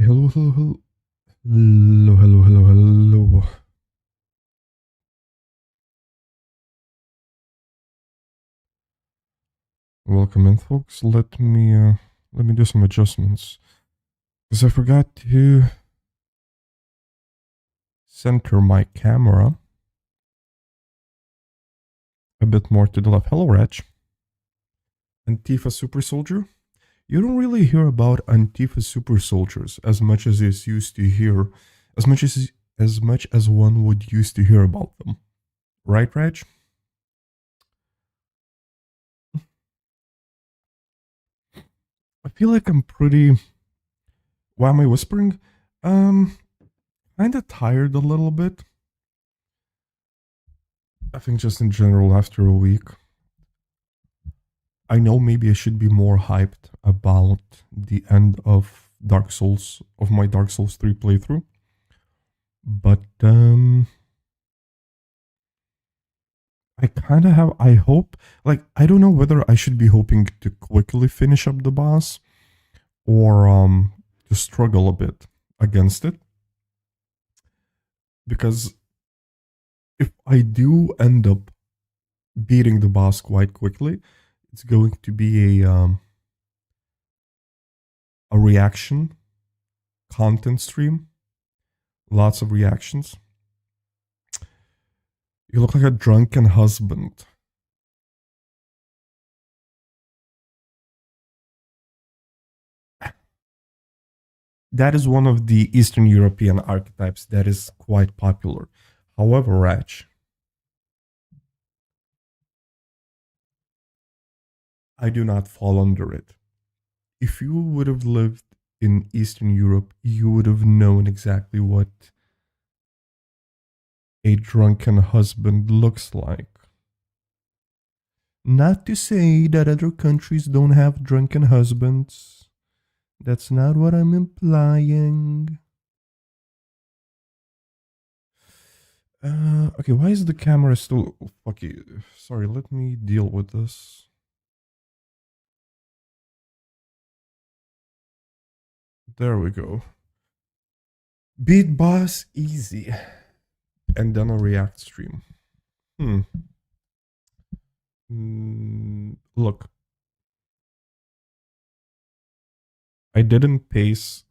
Hello, hello, hello. Hello, hello, hello, hello. Welcome in, folks. Let me do some adjustments because I forgot to center my camera a bit more to the left. Hello, Rach. Antifa super soldier. You don't really hear about Antifa super soldiers as much as is used to hear, as much as one would used to hear about them, right, Rach? I feel like I'm pretty. Why am I whispering? Um, kind of tired a little bit. I think just in general after a week. I know maybe I should be more hyped about the end of my Dark Souls 3 playthrough. But I kind of have I hope like I don't know whether I should be hoping to quickly finish up the boss or to struggle a bit against it, because if I do end up beating the boss quite quickly, it's going to be a reaction content stream, lots of reactions. You look like a drunken husband. That is one of the Eastern European archetypes that is quite popular. However, Rach, I do not fall under it. If you would have lived in Eastern Europe, you would have known exactly what a drunken husband looks like. Not to say that other countries don't have drunken husbands. That's not what I'm implying. Okay, why is the camera still... Fuck you. Sorry, let me deal with this. There we go. Beat boss easy. And then a react stream. Look. I didn't pace...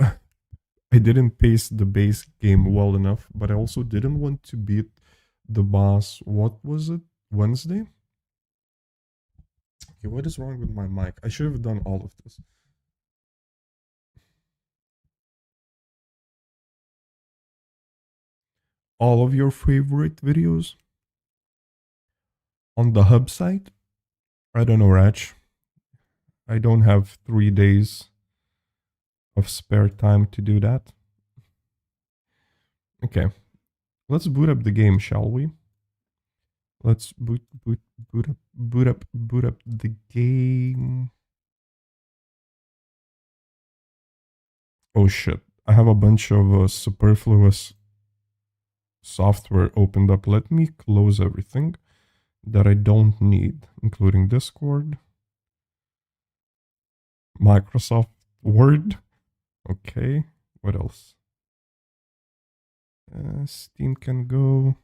I didn't pace the base game well enough, but I also didn't want to beat the boss. What was it? Wednesday? Okay, what is wrong with my mic? I should have done all of this. All of your favorite videos on the hub site? I don't know, Rach. I don't have 3 days of spare time to do that. Okay, let's boot up the game, shall we? Let's boot up the game. Oh shit! I have a bunch of superfluous software opened up. Let me close everything that I don't need, including Discord, Microsoft Word. Okay, what else? Steam can go.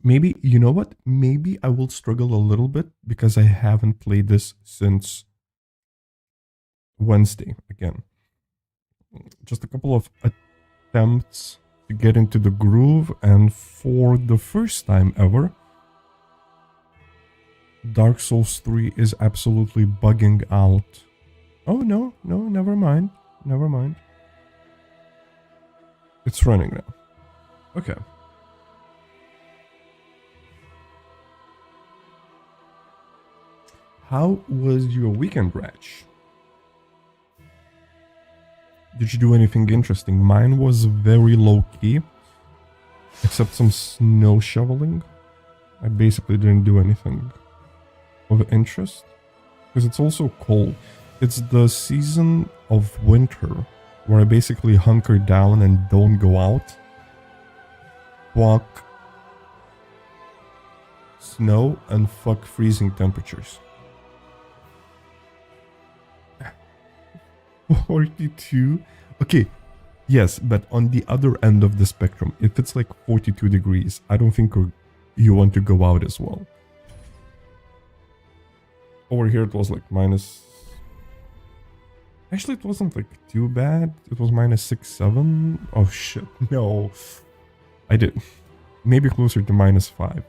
Maybe, you know what? Maybe I will struggle a little bit because I haven't played this since Wednesday again. Just a couple of attempts to get into the groove, and for the first time ever, Dark Souls 3 is absolutely bugging out. Oh, no, never mind. Never mind. It's running now. Okay. How was your weekend, Ratch? Did you do anything interesting? Mine was very low-key, except some snow shoveling. I basically didn't do anything of interest, because it's also cold. It's the season of winter, where I basically hunker down and don't go out. Walk snow and fuck freezing temperatures. 42? Okay, yes, but on the other end of the spectrum, if it's like 42 degrees, I don't think you want to go out as well. Over here it was like minus... Actually, it wasn't like too bad. It was minus 6, 7. Oh shit, no. I did. Maybe closer to minus 5.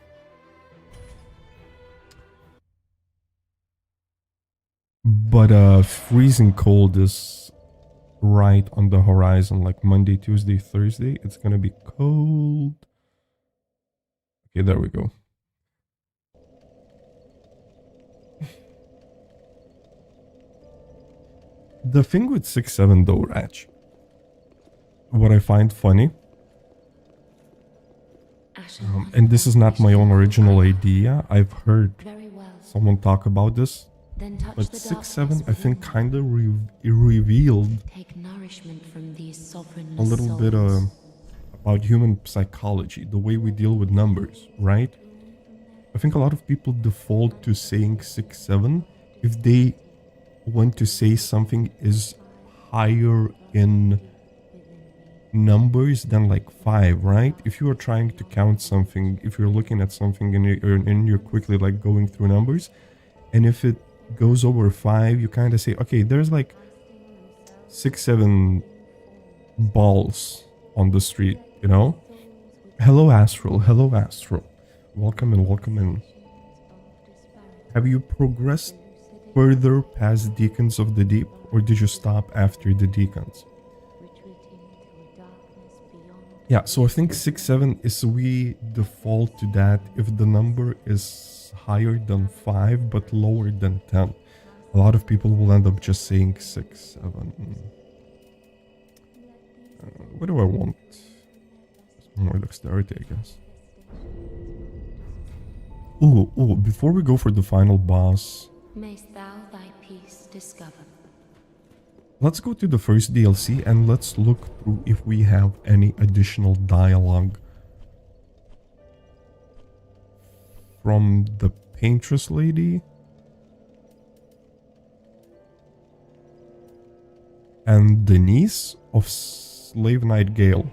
But freezing cold is right on the horizon, like Monday, Tuesday, Thursday. It's gonna be cold. Okay, there we go. The thing with 6, 7 though, Ratch, what I find funny, and this is not my own original idea, I've heard someone talk about this, but 6, 7 I think kind of revealed a little bit about human psychology, the way we deal with numbers, right? I think a lot of people default to saying 6, 7 if they want to say something is higher in numbers than like 5, right? If you are trying to count something, if you're looking at something and you're quickly like going through numbers, and if it goes over 5, you kind of say, okay, there's like 6, 7 balls on the street, you know? Hello Astral, hello Astral. Welcome in, welcome in. Have you progressed further past Deacons of the Deep, or did you stop after the Deacons? Yeah, so I think 6, 7 is we default to that if the number is higher than 5 but lower than 10. A lot of people will end up just saying 6, 7. What do I want? More dexterity, I guess. Ooh, before we go for the final boss, mayst thou thy peace discover. Let's go to the first DLC and let's look through if we have any additional dialogue from the paintress lady and the niece of Slave Knight Gale.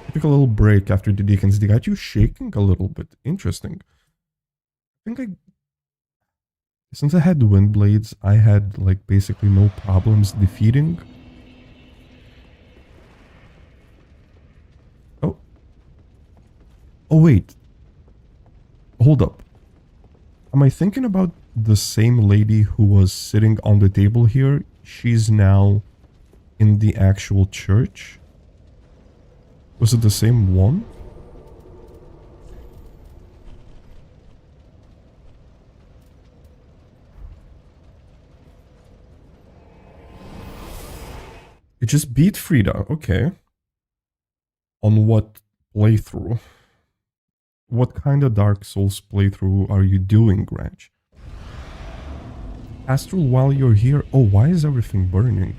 I took a little break after the Deacons. They got you shaking a little bit. Interesting. I think since I had the wind blades, I had like basically no problems defeating. Oh wait, hold up, am I thinking about the same lady who was sitting on the table here? She's now in the actual church. Was it the same one? It just beat Frida, okay. On what playthrough? What kind of Dark Souls playthrough are you doing, Granch? Astral, while you're here... Oh, why is everything burning?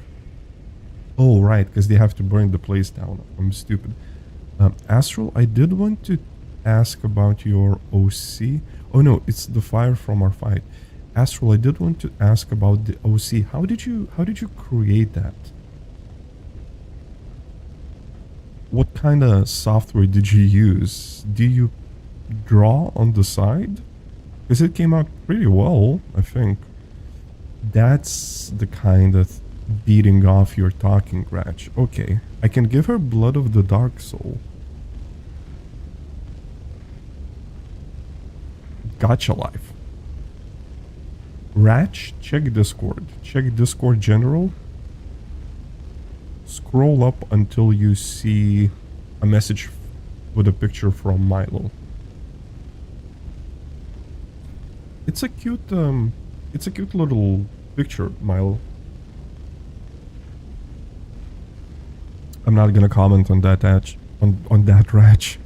Oh, right, because they have to burn the place down. I'm stupid. Astral, I did want to ask about your OC. Oh no, it's the fire from our fight. Astral, I did want to ask about the OC. How did you create that? What kind of software did you use? Do you draw on the side? Because it came out pretty well, I think. That's the kind of beating off you're talking, Gratch. Okay, I can give her Blood of the Dark Soul. Gotcha life. Ratch, check Discord. Check Discord General. Scroll up until you see a message with a picture from Milo. It's a cute little picture, Milo. I'm not gonna comment on that, on that, Ratch.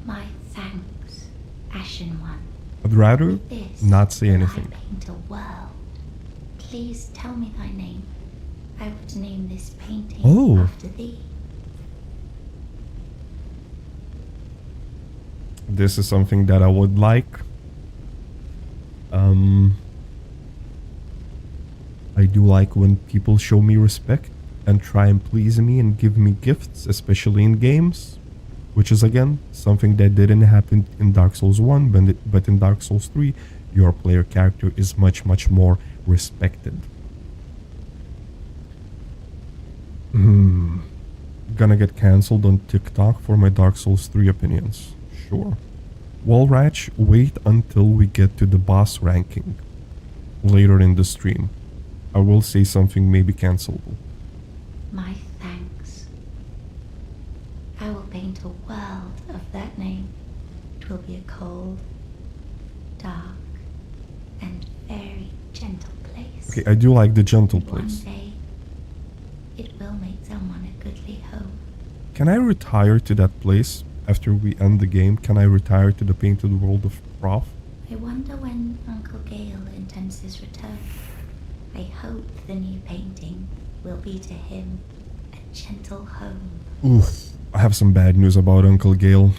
My thanks, Ashen One. I'd rather not say anything. I paint a world. Please tell me thy name. I would name this painting after thee. This is something that I would like. I do like when people show me respect and try and please me and give me gifts, especially in games, which is again something that didn't happen in Dark Souls 1, but in Dark Souls 3, your player character is much, much more respected. Gonna get cancelled on TikTok for my Dark Souls 3 opinions. Sure. Well, Ratch, wait until we get to the boss ranking later in the stream. I will say something maybe cancelable. My thanks. I will paint a world of that name. It will be a cold, dark, and very gentle place. Okay, I do like the gentle And place. one day, it will make someone a goodly home. Can I retire to that place after we end the game? Can I retire to the painted world of Prof? I wonder when Uncle Gale intends his return. I hope the new painting will be to him a gentle home. Oof, I have some bad news about Uncle Gale.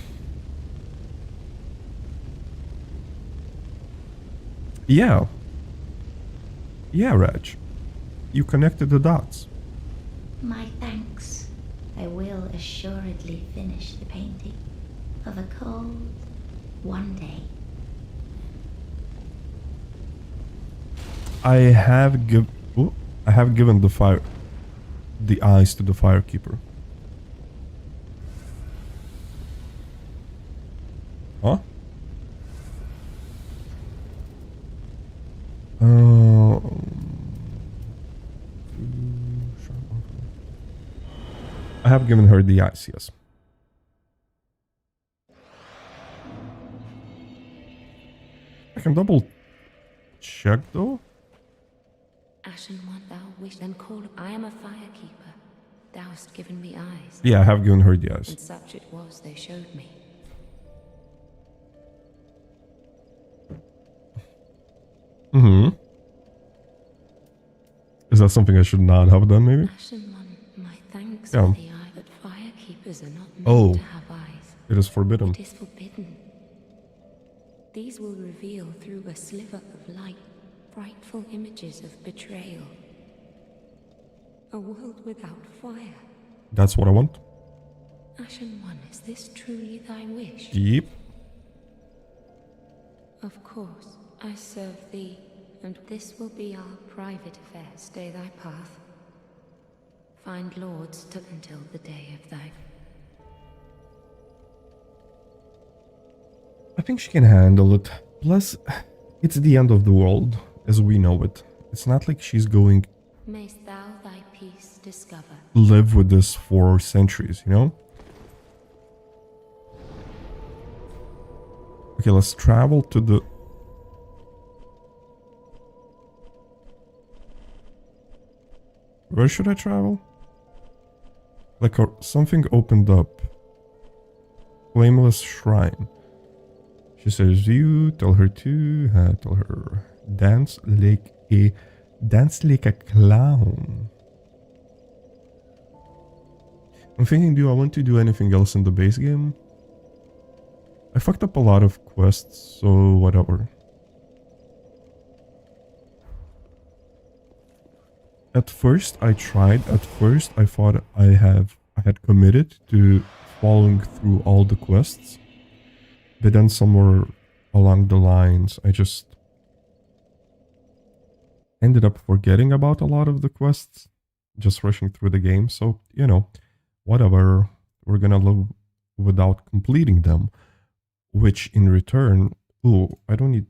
Yeah. Yeah, Raj. You connected the dots. My thanks. I will assuredly finish the painting of a cold one day. I have given the eyes to the firekeeper. Huh? I have given her the eyes, yes. I can double check though. Ashen one, thou wish then call. I am a firekeeper. Thou hast given me eyes. Yeah, I have given her the eyes. And such it was they showed me. Is that something I should not have done, maybe? Ashen one, my thanks Yeah. for the eye, but firekeepers are not meant to have eyes. It is forbidden. It is forbidden. These will reveal through a sliver of light frightful images of betrayal. A world without fire. That's what I want. Ashen one, is this truly thy wish? Yep. Of course, I serve thee, and this will be our private affair. Stay thy path. Find lords until the day of thy... I think she can handle it. Plus, it's the end of the world, as we know it. It's not like she's going Mayst thou thy peace discover. live with this for centuries, you know? Okay, let's travel to the... Where should I travel? Like something opened up. Flameless Shrine. She says you, tell her to, tell her dance like a clown. I'm thinking, do I want to do anything else in the base game? I fucked up a lot of quests, so whatever. At first I thought I had committed to following through all the quests. But then somewhere along the lines, I just ended up forgetting about a lot of the quests, just rushing through the game. So, you know, whatever, we're gonna live without completing them, which in return, ooh, I don't need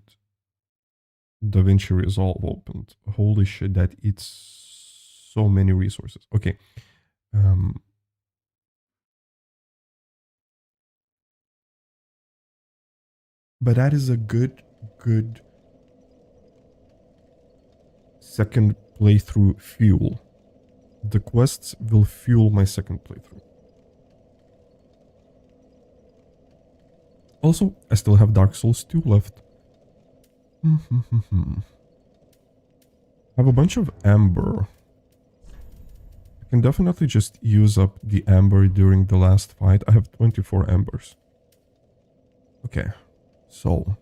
DaVinci Resolve opened. Holy shit, that eats so many resources. Okay. But that is a good second playthrough fuel. The quests will fuel my second playthrough. Also, I still have Dark Souls 2 left. I have a bunch of amber. I can definitely just use up the amber during the last fight. I have 24 ambers. Okay, so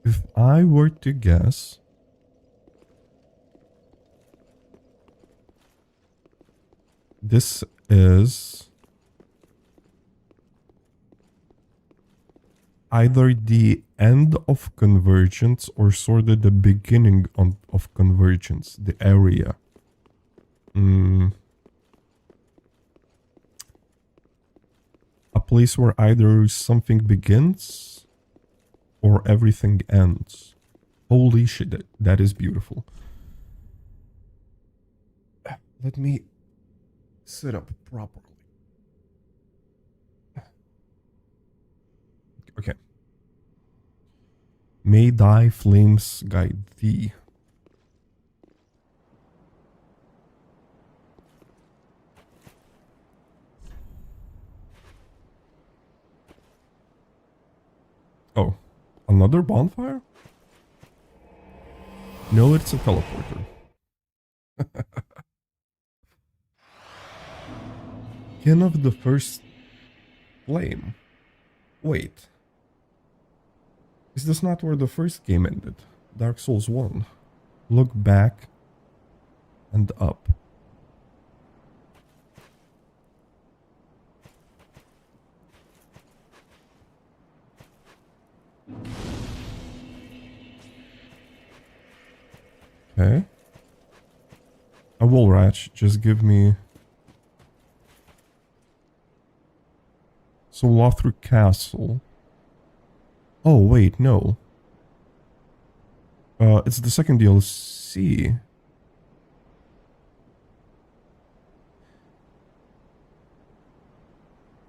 if I were to guess, this is either the end of Convergence or sort of the beginning of Convergence, the area. A place where either something begins or everything ends. Holy shit, that is beautiful. Let me sit up properly. Okay. May thy flames guide thee. Oh, another bonfire? No, it's a teleporter. Kin of the first flame. Wait. Is this not where the first game ended? Dark Souls 1. Look back and up. Okay. A wool ratch, just give me... So Lothric Castle. Oh, wait, no. It's the second DLC.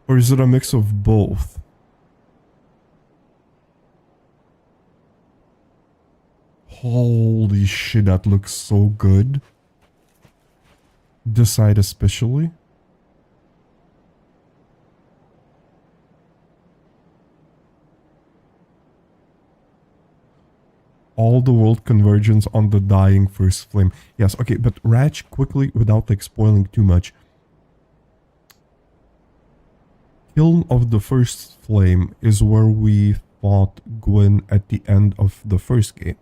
Or is it a mix of both? Holy shit, that looks so good. This side especially. All the world convergence on the dying first flame. Yes, okay, but Ratch, quickly, without like spoiling too much. Kiln of the first flame is where we fought Gwyn at the end of the first game.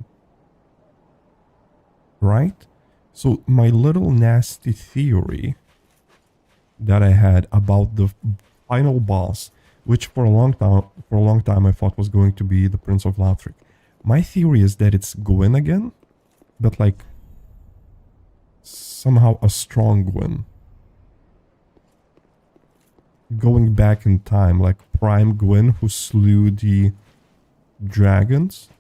Right? So my little nasty theory that I had about the final boss, which for a long time I thought was going to be the Prince of Lothric. My theory is that it's Gwyn again, but like somehow a strong Gwyn. Going back in time, like Prime Gwyn who slew the dragons.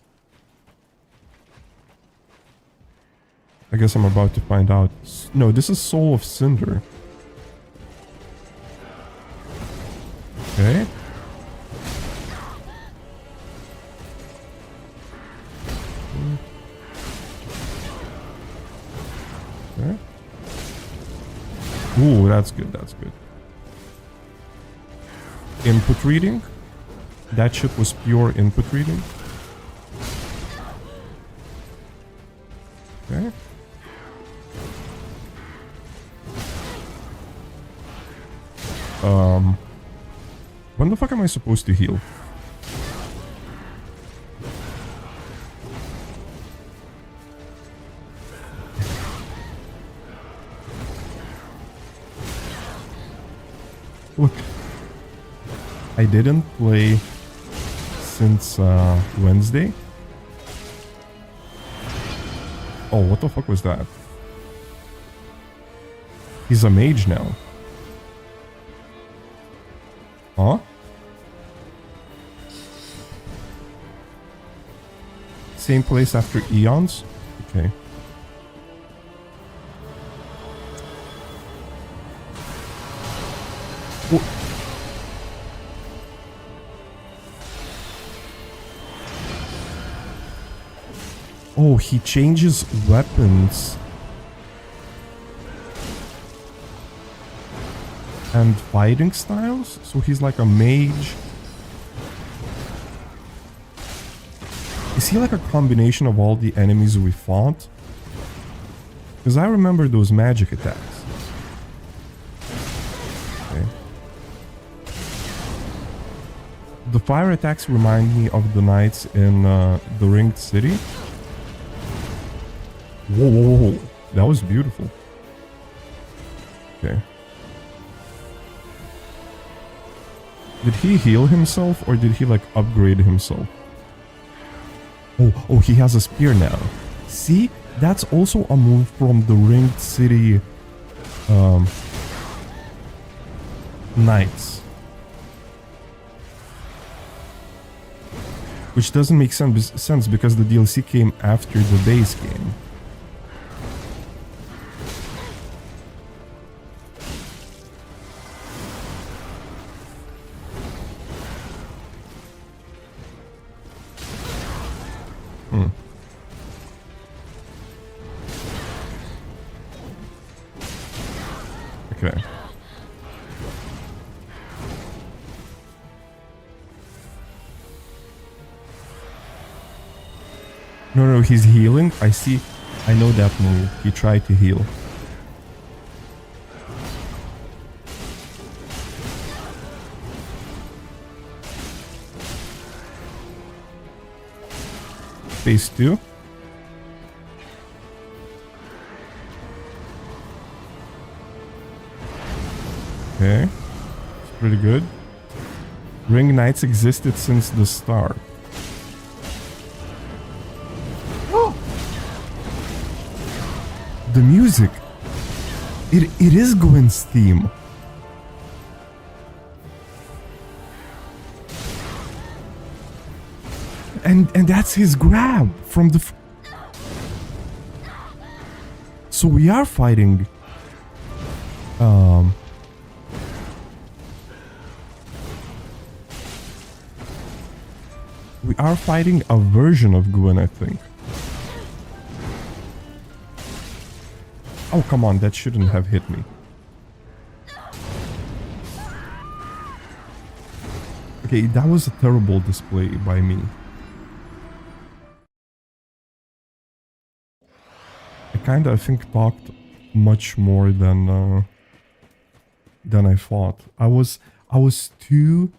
I guess I'm about to find out. No, this is Soul of Cinder. Okay. Okay. Ooh, that's good, that's good. Input reading. That shit was pure input reading. Okay. When the fuck am I supposed to heal? Look, I didn't play since Wednesday. Oh, what the fuck was that? He's a mage now. Huh? Same place after eons? Okay. Wh- Oh, he changes weapons. And fighting styles? So he's like a mage. Is he like a combination of all the enemies we fought? Because I remember those magic attacks. Okay. The fire attacks remind me of the knights in the Ringed City. Whoa, whoa, whoa. That was beautiful. Okay. Did he heal himself or did he like upgrade himself? Oh, he has a spear now. See? That's also a move from the Ringed City knights. Which doesn't make sense because the DLC came after the base game. Okay. No, he's healing. I see. I know that move. He tried to heal. Phase 2. Okay. It's pretty good. Ring Knights existed since the start. The music. It is Gwen's theme. And that's his grab from the... So we are fighting... We are fighting a version of Gwen, I think. Oh, come on, that shouldn't have hit me. Okay, that was a terrible display by me. I think, talked much more than I thought. I was too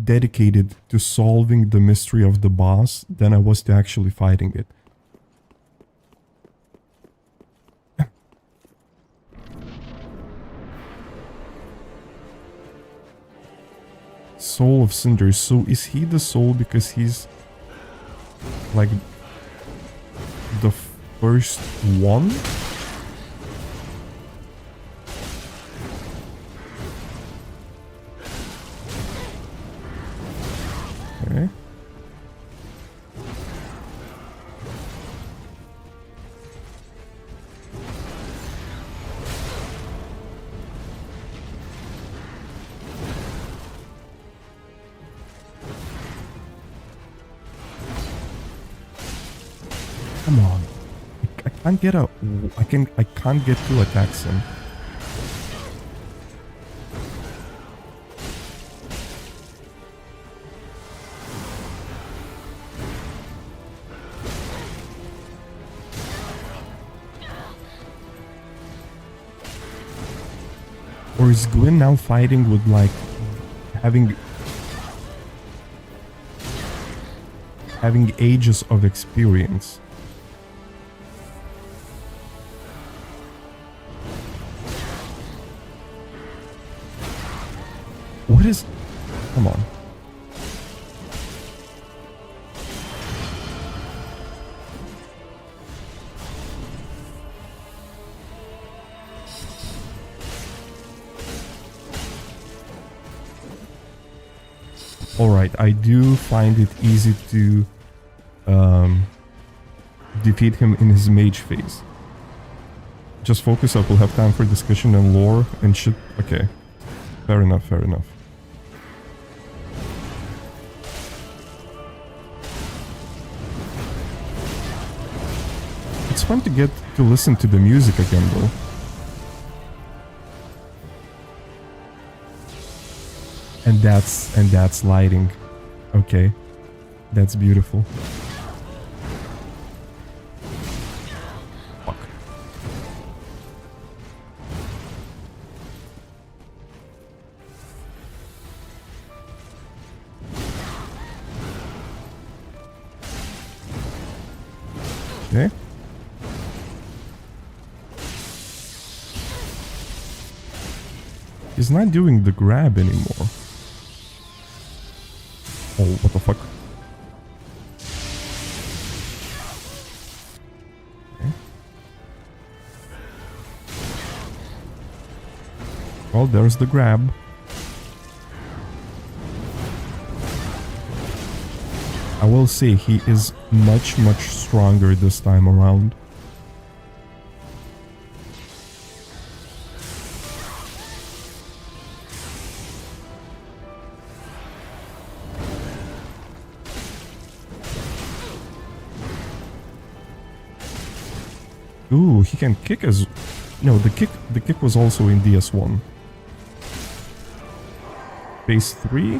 dedicated to solving the mystery of the boss than I was to actually fighting it. Soul of Cinders. So is he the soul because he's like the first one? Okay. Come on. I can't get a... I can't get 2 attacks in. Or is Gwen now fighting with like having ages of experience? What is... Come on. Alright, I do find it easy to defeat him in his mage phase. Just focus up, we'll have time for discussion and lore and shit. Okay. Fair enough, fair enough. It's fun to get to listen to the music again though. And that's lighting. Okay. That's beautiful. Fuck. Okay. He's not doing the grab anymore. Oh, what the fuck? Okay. Well, there's the grab. I will say he is much stronger this time around. Ooh, he can kick as... No, the kick was also in DS1. Phase 3?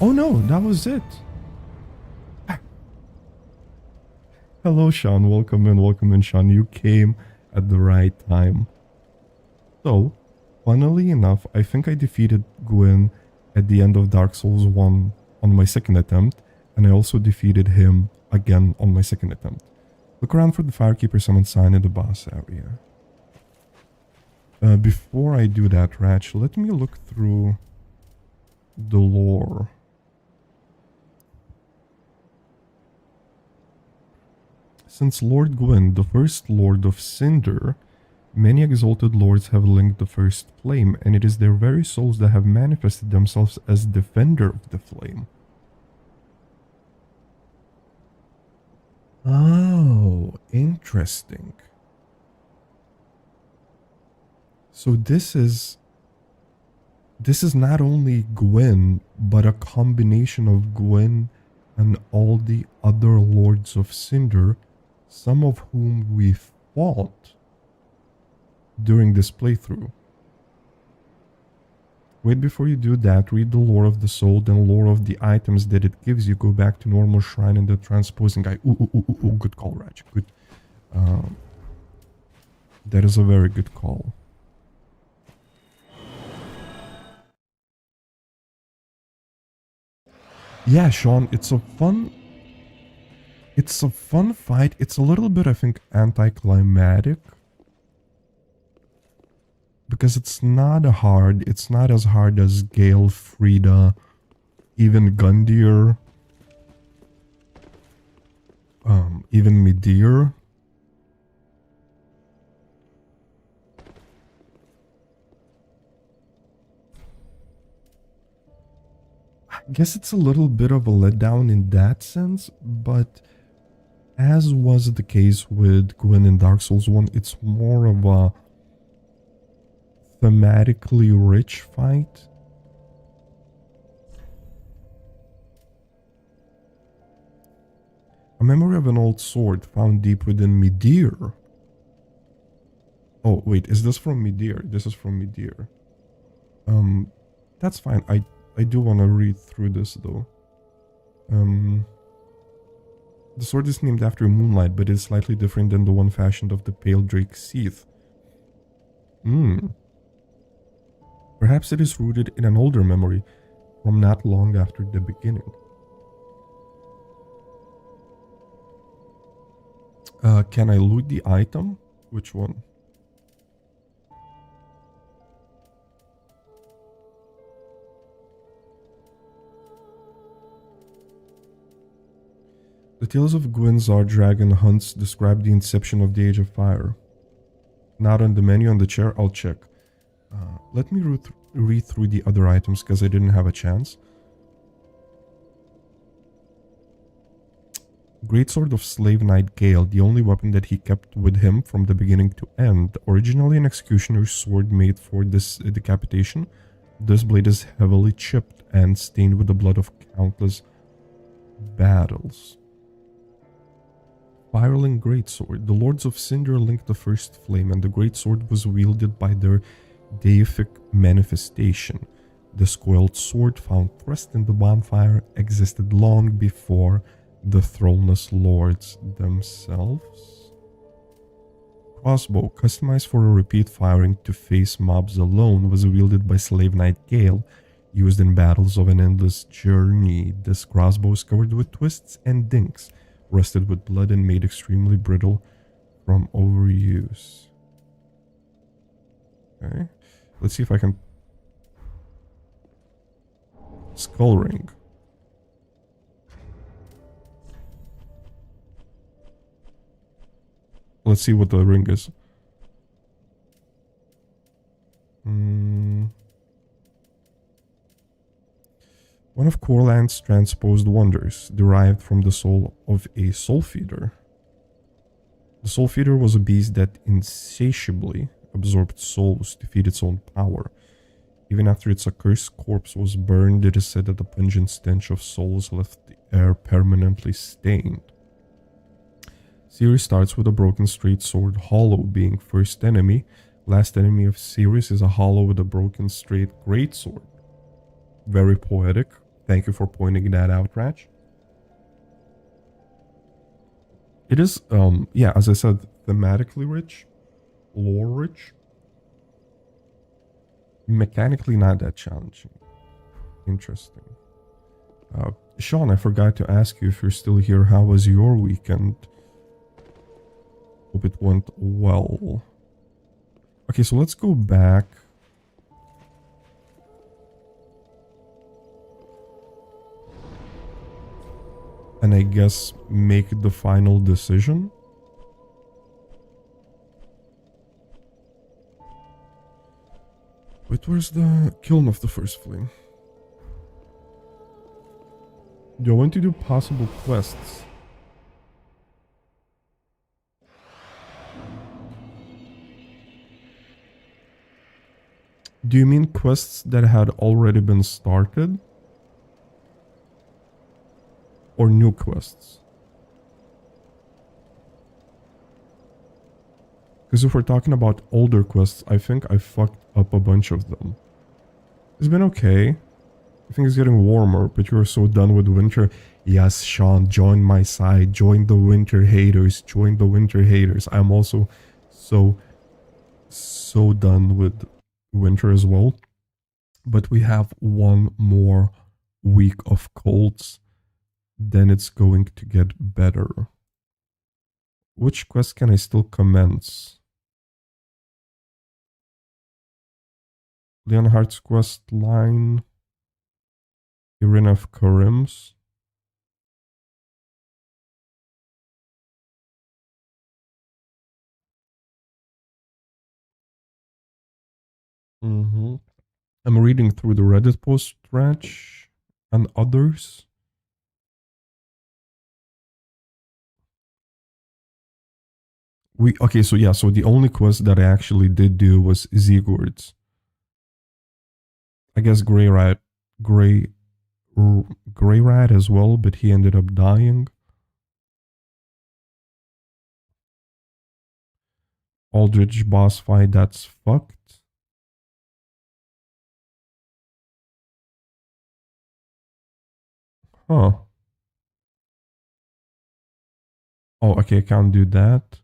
Oh no, that was it. Hello, Sean. Welcome in, Sean. You came at the right time. So, funnily enough, I think I defeated Gwyn at the end of Dark Souls 1 on my second attempt, and I also defeated him again on my second attempt. Look around for the Firekeeper summon sign in the boss area. Before I do that, Ratch, let me look through the lore. Since Lord Gwyn, the first Lord of Cinder, many exalted lords have linked the first flame, and it is their very souls that have manifested themselves as defender of the flame. Oh, interesting. So this is not only Gwyn, but a combination of Gwyn and all the other lords of Cinder, some of whom we fought during this playthrough. Wait, before you do that, read the lore of the soul, then lore of the items that it gives you. Go back to normal shrine and the transposing guy. Ooh, good call, Raj. Good. That is a very good call. Yeah, Sean, it's a fun fight. It's a little bit, I think, anticlimactic. Because it's not hard. It's not as hard as Gale, Frida, even Gundyr, even Midir. I guess it's a little bit of a letdown in that sense, but as was the case with Gwyn in Dark Souls 1, it's more of a thematically rich fight. A memory of an old sword found deep within Midir. Oh, wait, is this from Midir? This is from Midir. That's fine. I do want to read through this, though. The sword is named after Moonlight, but is slightly different than the one fashioned of the Pale Drake Seath. Perhaps it is rooted in an older memory from not long after the beginning. Can I loot the item? Which one? The tales of Gwyn's dragon hunts describe the inception of the Age of Fire. Not on the menu on the chair, I'll check. Let me read through the other items because I didn't have a chance. Greatsword of Slave Knight Gale, the only weapon that he kept with him from the beginning to end. Originally an executioner's sword made for this decapitation, this blade is heavily chipped and stained with the blood of countless battles. Firelink Greatsword. The Lords of Cinder linked the first flame, and the Greatsword was wielded by their deific manifestation. This coiled sword found thrust in the bonfire existed long before the throneless lords themselves. Crossbow, customized for a repeat firing to face mobs alone, was wielded by Slave Knight Gale. Used in battles of an endless journey, this crossbow is covered with twists and dinks, rusted with blood and made extremely brittle from overuse. Okay. Let's see if I can... Skull ring. Let's see what the ring is. One of Corland's transposed wonders, derived from the soul of a soul feeder. The soul feeder was a beast that insatiably absorbed souls to feed its own power. Even after its accursed corpse was burned, it is said that the pungent stench of souls left the air permanently stained. Series starts with a broken straight sword hollow being first enemy. Last enemy of series is a hollow with a broken straight great sword. Very poetic. Thank you for pointing that out, Ratch. It is, yeah, as I said, thematically rich, lore rich, mechanically not that challenging. Interesting. Sean, I forgot to ask you if you're still here. How was your weekend? Hope it went well. Okay, so let's go back. And I guess make the final decision. Wait, where's the kiln of the first flame? Do I want to do possible quests? Do you mean quests that had already been started? Or new quests? Because if we're talking about older quests, I think I fucked up a bunch of them. It's been okay. I think it's getting warmer, but you're so done with winter. Yes, Sean, join my side. Join the winter haters. Join the winter haters. I'm also so done with winter as well. But we have one more week of colds. Then it's going to get better. Which quest can I still commence? Leonhardt's quest line. Irina of Karim's. I'm reading through the Reddit post, Ratch, and others. Okay, so yeah, so the only quest that I actually did do was Sigurd's. I guess Grey Rat as well, but he ended up dying. Aldrich boss fight, that's fucked. Huh. Oh, okay, I can't do that.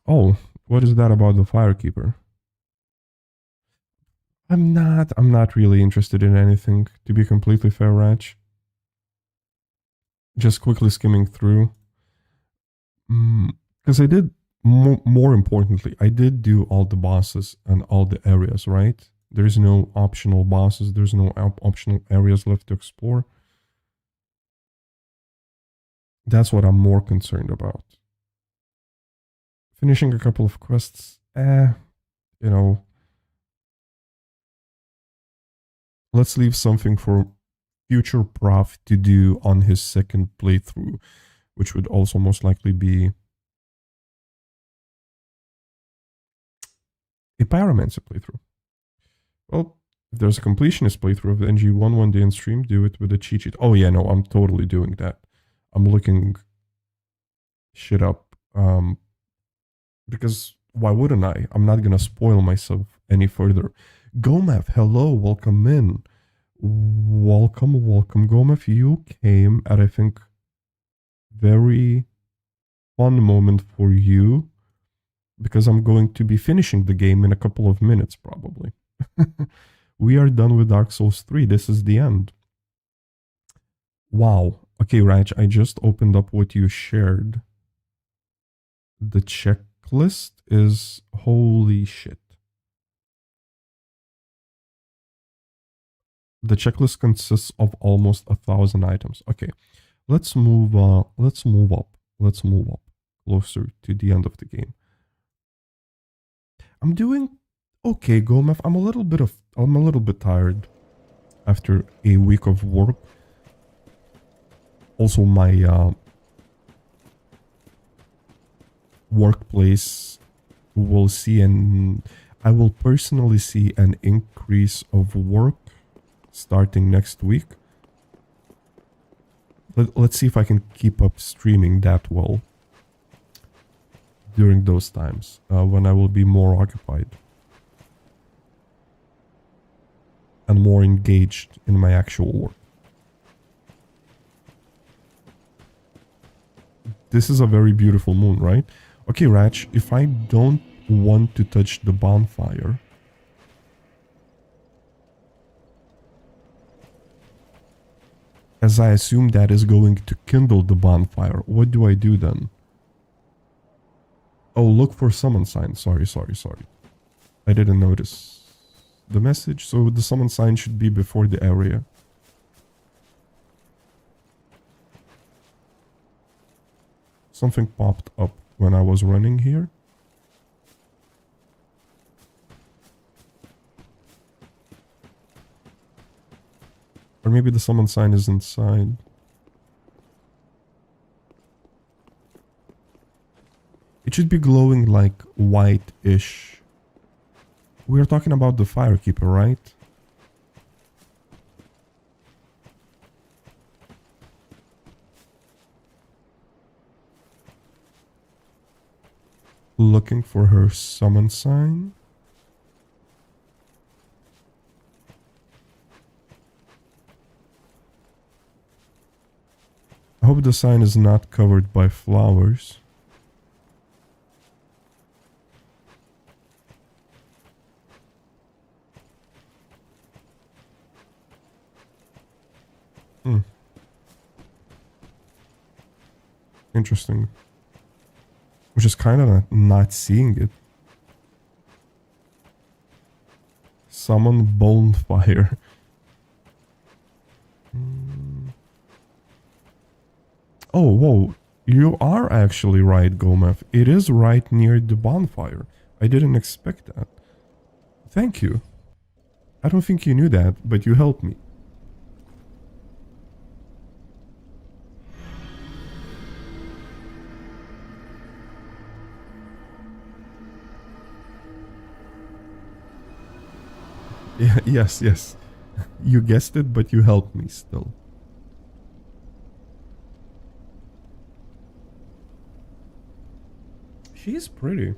Oh, what is that about the Firekeeper? I'm not really interested in anything, to be completely fair, Ratch. Just quickly skimming through. Because I did, more importantly, I did do all the bosses and all the areas, right? There's no optional bosses, there's no optional areas left to explore. That's what I'm more concerned about. Finishing a couple of quests, you know. Let's leave something for future Prof to do on his second playthrough, which would also most likely be a Pyromancer playthrough. Well, if there's a completionist playthrough of the NG1 one day in stream, do it with a cheat sheet. Oh yeah, no, I'm totally doing that. I'm looking shit up. Because why wouldn't I? I'm not gonna spoil myself any further. Gomev, hello, welcome in. Welcome, Gomev. You came at, I think, very fun moment for you because I'm going to be finishing the game in a couple of minutes, probably. We are done with Dark Souls 3. This is the end. Wow. Okay, Raj, I just opened up what you shared. The checklist is holy shit. The checklist consists of almost 1,000 items. Okay, let's move up. Let's move up closer to the end of the game. I'm doing okay, Gomef. I'm a little bit tired after a week of work. Also, my workplace will see I will personally see an increase of work starting next week. Let's see if I can keep up streaming that well during those times when I will be more occupied and more engaged in my actual work. This is a very beautiful moon, right? Okay, Rach, if I don't want to touch the bonfire, as I assume that is going to kindle the bonfire, what do I do then? Oh, look for summon sign. Sorry. I didn't notice the message, so the summon sign should be before the area. Something popped up when I was running here. Or maybe the summon sign is inside. It should be glowing like white-ish. We are talking about the Firekeeper, right? Looking for her summon sign. I hope the sign is not covered by flowers. Interesting. Which is kind of not seeing it. Summon bonfire. Oh, whoa. You are actually right, Gomef. It is right near the bonfire. I didn't expect that. Thank you. I don't think you knew that, but you helped me. Yeah, yes. You guessed it, but you helped me still. She's pretty.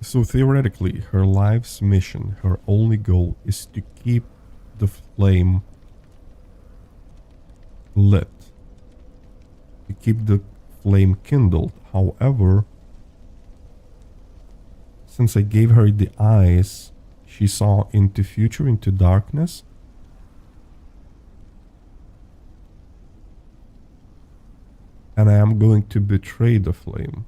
So theoretically, her life's mission, her only goal is to keep the flame lit. To keep the flame kindled. However, since I gave her the eyes, she saw into future, into darkness. And I am going to betray the flame.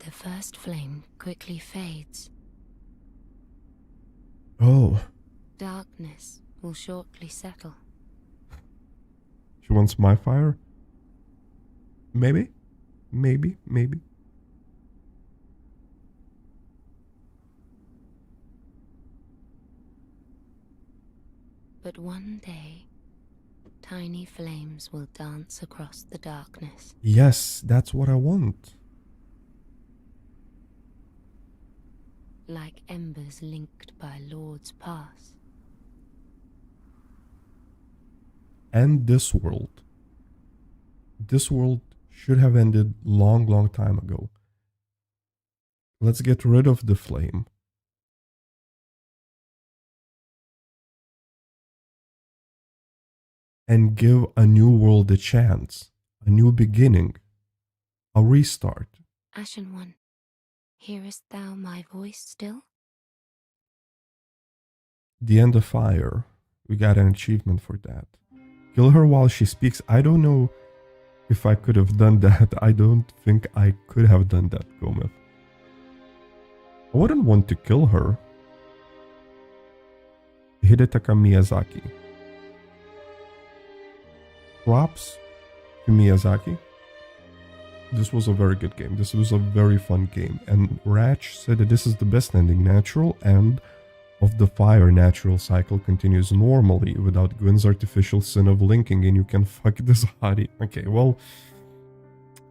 The first flame quickly fades. Oh. Darkness will shortly settle. She wants my fire? Maybe. But one day, tiny flames will dance across the darkness. Yes, that's what I want. Like embers linked by lords past. end this world. This world should have ended long time ago. Let's get rid of the flame. And give a new world a chance, a new beginning, a restart. Ashen One, hearest thou my voice still? The end of fire. We got an achievement for that. Kill her while she speaks. I don't know if I could have done that. I don't think I could have done that, Gomez. I wouldn't want to kill her. Hidetaka Miyazaki. Props to Miyazaki. This was a very good game. This was a very fun game. And Ratch said that this is the best ending. Natural end of the fire natural cycle continues normally without Gwyn's artificial sin of linking, and you can fuck this hottie. Okay, well,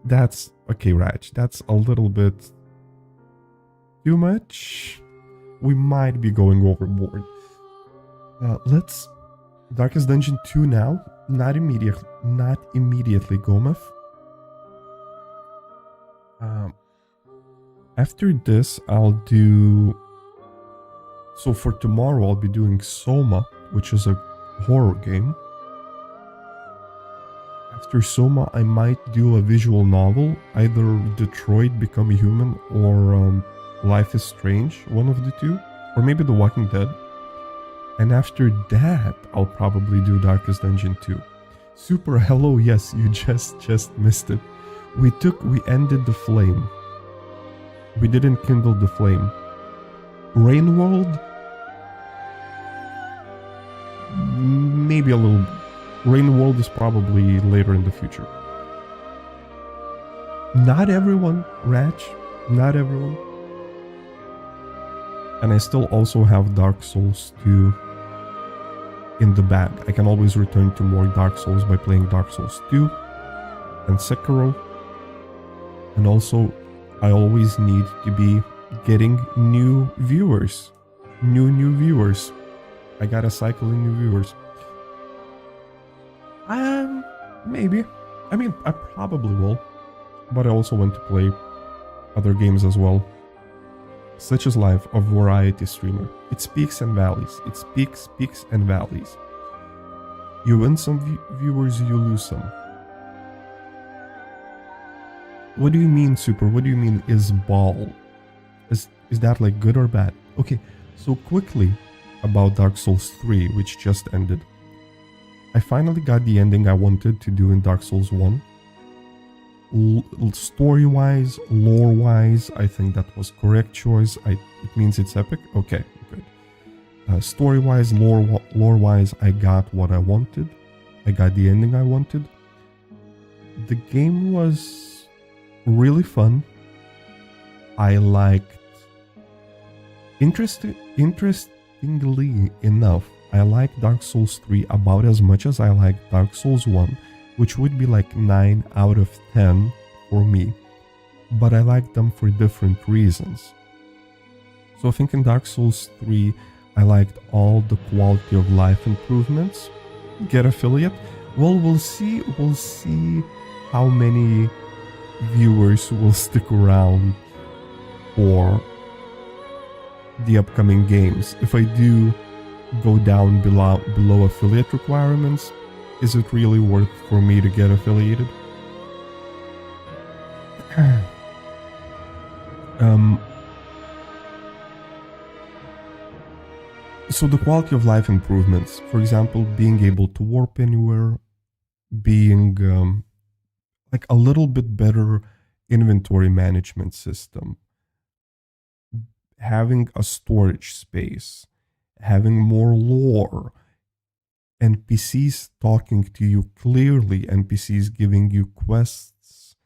that's okay, Ratch. That's a little bit too much. We might be going overboard. Let's Darkest Dungeon 2 now. Not immediately, Gomez. After this, I'll do... So for tomorrow, I'll be doing Soma, which is a horror game. After Soma, I might do a visual novel, either Detroit Become a Human or Life is Strange, one of the two. Or maybe The Walking Dead. And after that, I'll probably do Darkest Dungeon 2. Super hello, yes, you just missed it. We ended the flame. We didn't kindle the flame. Rain World? Maybe a little. Rain World is probably later in the future. Not everyone, Ratch. Not everyone. And I still also have Dark Souls 2 in the bag. I can always return to more Dark Souls by playing Dark Souls 2 and Sekiro. And also, I always need to be getting new viewers. New viewers. I gotta cycle in new viewers. Maybe. I mean, I probably will. But I also want to play other games as well. Such as life of variety streamer. It's peaks and valleys. It's peaks and valleys. You win some viewers, you lose some. What do you mean, Super? What do you mean is ball? Is that like good or bad? Okay, so quickly about Dark Souls 3, which just ended. I finally got the ending I wanted to do in Dark Souls 1. Story-wise, lore-wise, I think that was correct choice. It means it's epic? Okay, good. Story-wise, lore-wise, I got what I wanted. I got the ending I wanted. The game was really fun. I liked... Interestingly enough, I like Dark Souls 3 about as much as I like Dark Souls 1, which would be like 9 out of 10 for me. But I like them for different reasons. So I think in Dark Souls 3, I liked all the quality of life improvements. Get affiliate? Well, we'll see how many viewers will stick around for the upcoming games. If I do go down below affiliate requirements, is it really worth for me to get affiliated? So the quality of life improvements, for example, being able to warp anywhere, being like a little bit better inventory management system, having a storage space, having more lore, NPCs talking to you clearly, NPCs giving you quests,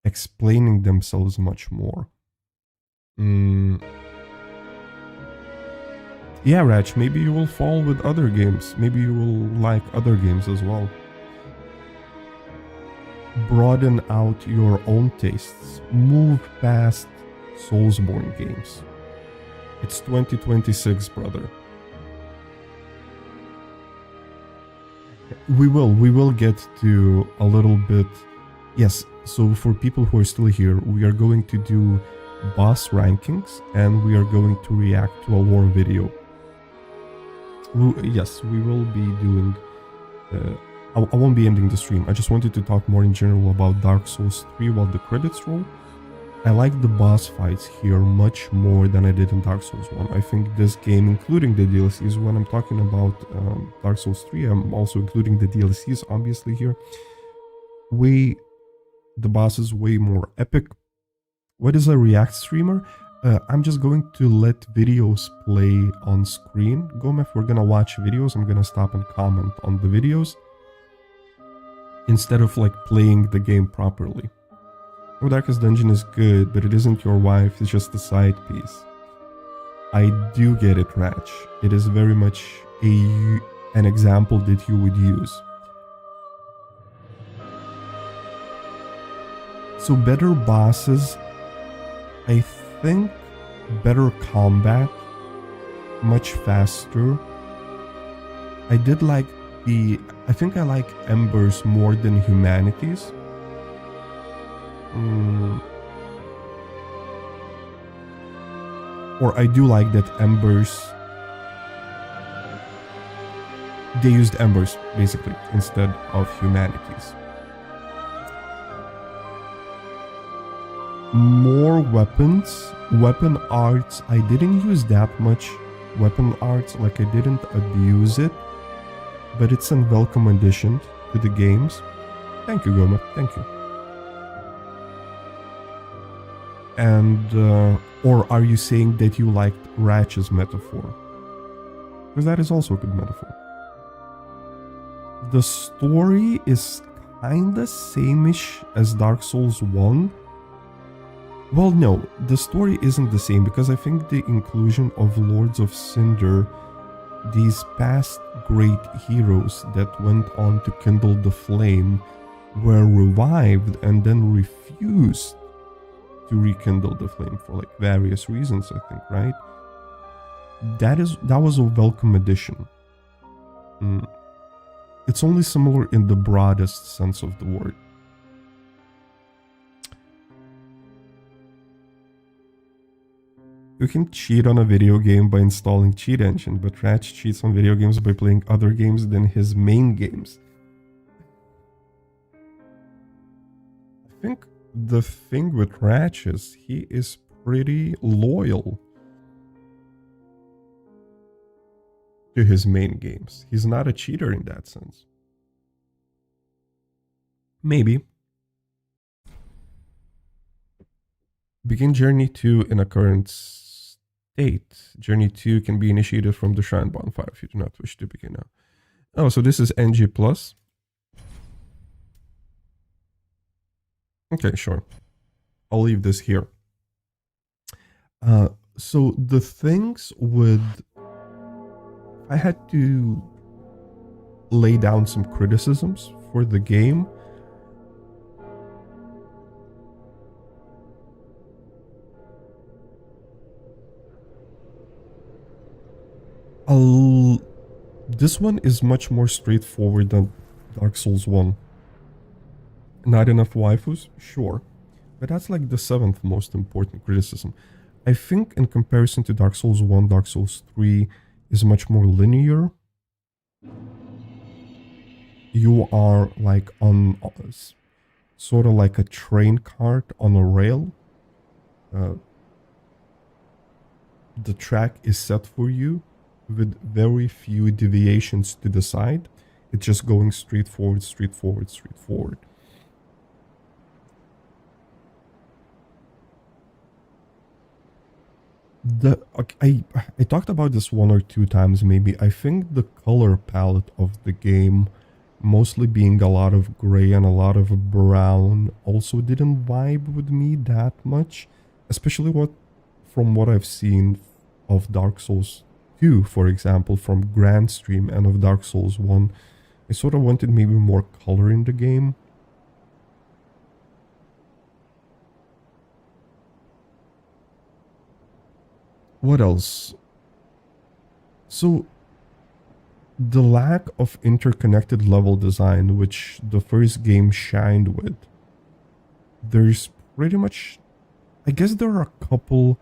explaining themselves much more. Yeah, Ratch, maybe you will fall with other games. Maybe you will like other games as well. Broaden out your own tastes. Move past Soulsborne games. It's 2026, brother. We will get to a little bit. Yes, so for people who are still here, we are going to do boss rankings and we are going to react to a lore video. Yes, we will be doing. I won't be ending the stream. I just wanted to talk more in general about Dark Souls 3 while the credits roll. I like the boss fights here much more than I did in Dark Souls 1. I think this game, including the DLCs, when I'm talking about Dark Souls 3, I'm also including the DLCs, obviously, here. The boss is way more epic. What is a React streamer? I'm just going to let videos play on screen. Goma, if we're gonna watch videos, I'm gonna stop and comment on the videos instead of like playing the game properly. Oh, Darkest Dungeon is good, but it isn't your wife, it's just a side piece. I do get it, Ratch. It is very much an example that you would use. So better bosses, I think better combat, much faster. I did like I think I like Embers more than Humanities. Or I do like that Embers, they used Embers basically instead of Humanities. More weapons, weapon arts, I didn't use that much weapon arts, like I didn't abuse it, but it's a welcome addition to the games. Thank you, Goma, thank you. And, or are you saying that you liked Ratch's metaphor? Because that is also a good metaphor. The story is kinda same-ish as Dark Souls 1. Well, no, the story isn't the same because I think the inclusion of Lords of Cinder, these past great heroes that went on to kindle the flame, were revived and then refused to rekindle the flame for like various reasons, I think, right? That was a welcome addition. It's only similar in the broadest sense of the word. You can cheat on a video game by installing cheat engine, but Ratch cheats on video games by playing other games than his main games. I think the thing with Ratch is he is pretty loyal to his main games. He's not a cheater in that sense. Maybe. Begin Journey 2 in a current state. Journey 2 can be initiated from the Shrine Bonfire if you do not wish to begin now. Oh, so this is NG+. Okay, sure. I'll leave this here. So the things would... I had to lay down some criticisms for the game. This one is much more straightforward than Dark Souls 1. Not enough waifus? Sure. But that's like the 7th most important criticism. I think in comparison to Dark Souls 1, Dark Souls 3 is much more linear. You are like on sort of like a train cart on a rail. The track is set for you with very few deviations to the side. It's just going straight forward, straight forward, straight forward. I talked about this 1 or 2 times maybe. I think the color palette of the game, mostly being a lot of gray and a lot of brown, also didn't vibe with me that much, especially from what I've seen of Dark Souls 2, for example, from Grand Stream, and of Dark Souls 1. I sort of wanted maybe more color in the game. What else? So the lack of interconnected level design, which the first game shined with, there's pretty much, I guess there are a couple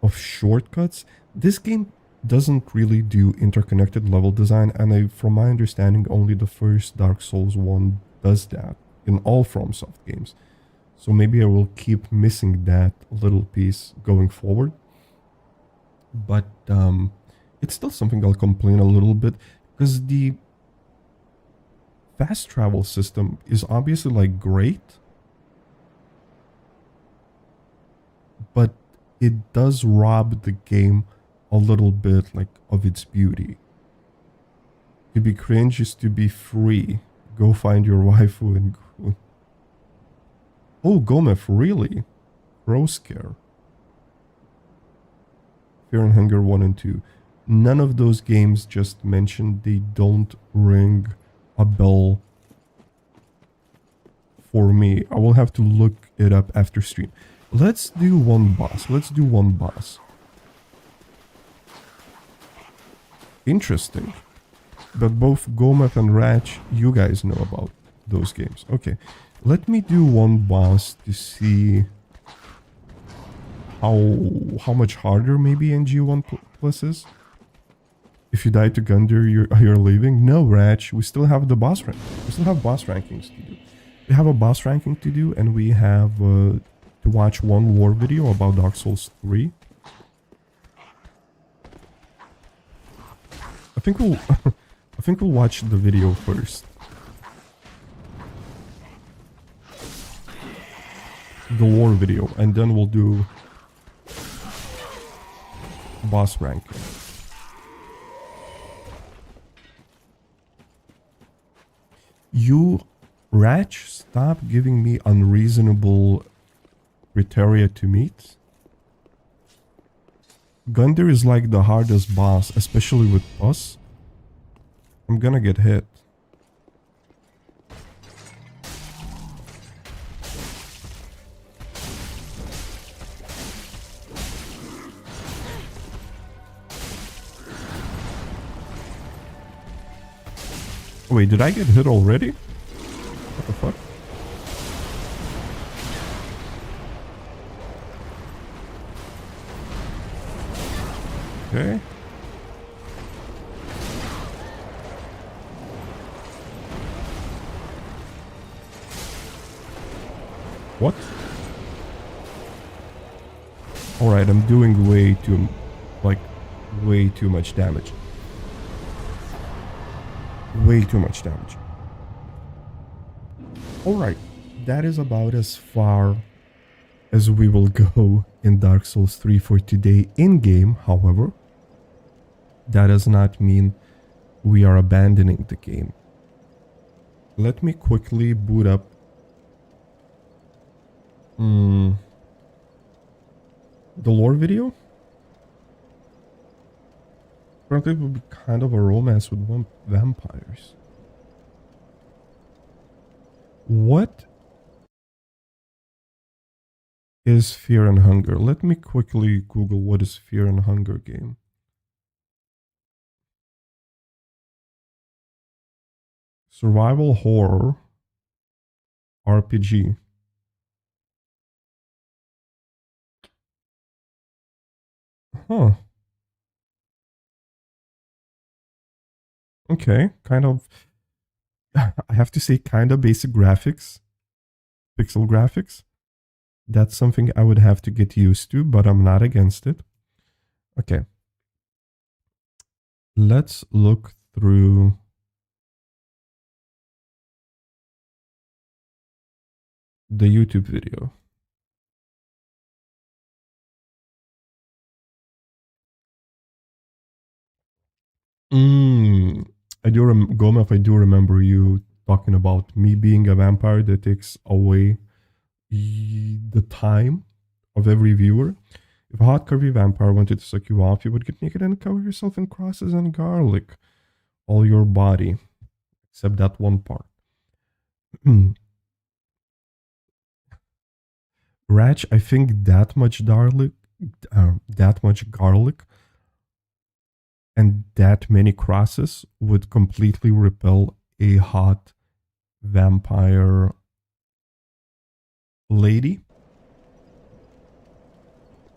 of shortcuts. This game doesn't really do interconnected level design, and from my understanding, only the first Dark Souls 1 does that in all FromSoft games. So maybe I will keep missing that little piece going forward. But it's still something I'll complain a little bit, because the fast travel system is obviously like great, but it does rob the game a little bit like of its beauty. To be cringe is to be free. Go find your waifu and go. Oh, Gomef, really? Crow Scare. Fear and Hunger 1 and 2. None of those games just mentioned, they don't ring a bell for me. I will have to look it up after stream. Let's do one boss. Let's do one boss. Interesting. But both Gomef and Ratch, you guys know about those games. Okay. Let me do one boss to see how much harder maybe NG1 Plus is. If you die to Gunder, you're leaving. No, Ratch, we still have the boss rank. We still have boss rankings to do. We have a boss ranking to do, and we have to watch one war video about Dark Souls 3. I think we'll I think we'll watch the video first. The war video, and then we'll do boss ranking. You, Ratch, stop giving me unreasonable criteria to meet. Gunder is like the hardest boss, especially with us. I'm gonna get hit. Wait, did I get hit already? What the fuck? Okay. What? Alright, I'm doing way too much damage. Way too much damage. Alright, that is about as far as we will go in Dark Souls 3 for today in-game. However, that does not mean we are abandoning the game. Let me quickly boot up the lore video. Apparently it would be kind of a romance with vampires. What is Fear and Hunger? Let me quickly Google what is Fear and Hunger game. Survival horror RPG. Huh. Okay, kind of. I have to say, kind of basic graphics. Pixel graphics. That's something I would have to get used to, but I'm not against it. Okay. Let's look through the YouTube video. Goma, if I do remember you talking about me being a vampire that takes away the time of every viewer. If a hot curvy vampire wanted to suck you off, you would get naked and cover yourself in crosses and garlic. All your body. Except that one part. Ratch, I think that much garlic And that many crosses would completely repel a hot vampire lady.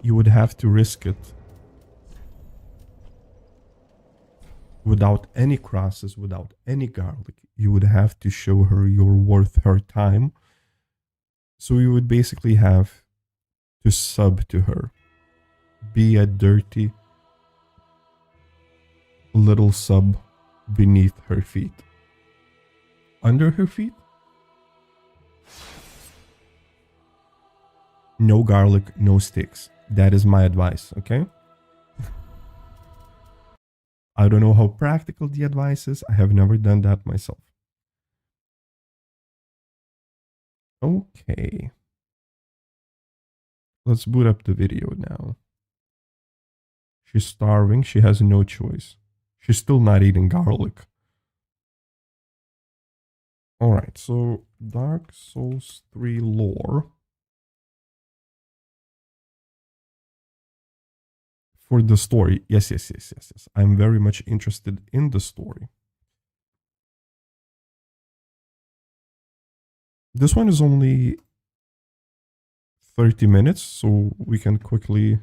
You would have to risk it without any crosses, without any garlic. You would have to show her you're worth her time. So you would basically have to sub to her, be a dirty little sub beneath her feet. Under her feet, no garlic, no sticks. That is my advice, okay? I don't know how practical the advice is. I have never done that myself. Okay. Let's boot up the video now. She's starving. She has no choice. She's still not eating garlic. Alright, so Dark Souls 3 lore. For the story. Yes. I'm very much interested in the story. This one is only 30 minutes, so we can quickly,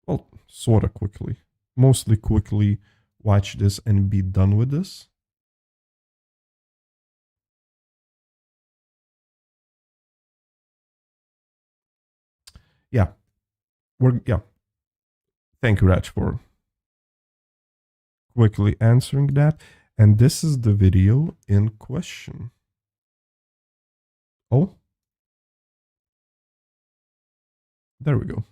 well, sort of quickly, mostly quickly watch this and be done with this. Yeah. Yeah. Thank you, Raj, for quickly answering that. And this is the video in question. Oh, there we go.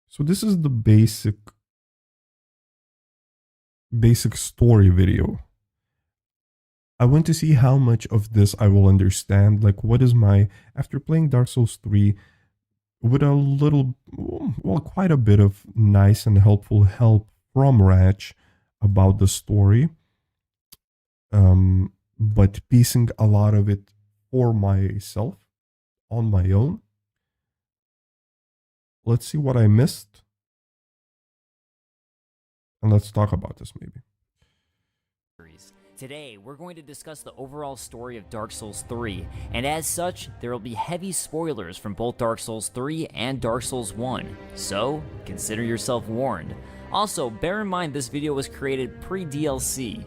So this is the basic story video. I want to see how much of this I will understand. Like, what is my, after playing Dark Souls 3, with a little, well, quite a bit of nice and helpful help from Raj about the story, but piecing a lot of it for myself on my own. Let's see what I missed, and let's talk about this maybe. Today, we're going to discuss the overall story of Dark Souls 3, and as such, there will be heavy spoilers from both Dark Souls 3 and Dark Souls 1, so consider yourself warned. Also, bear in mind this video was created pre-DLC.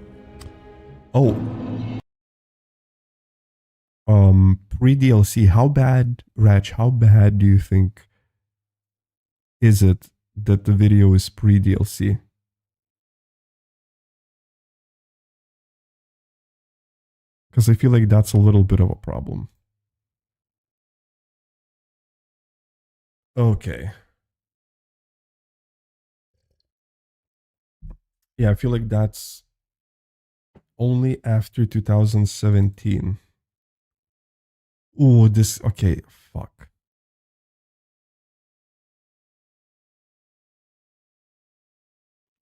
Oh. Pre-DLC, how bad, Raj, how bad do you think is it that the video is pre-DLC? Because I feel like that's a little bit of a problem. Okay. Yeah, I feel like that's only after 2017. Oh, this, okay, fuck.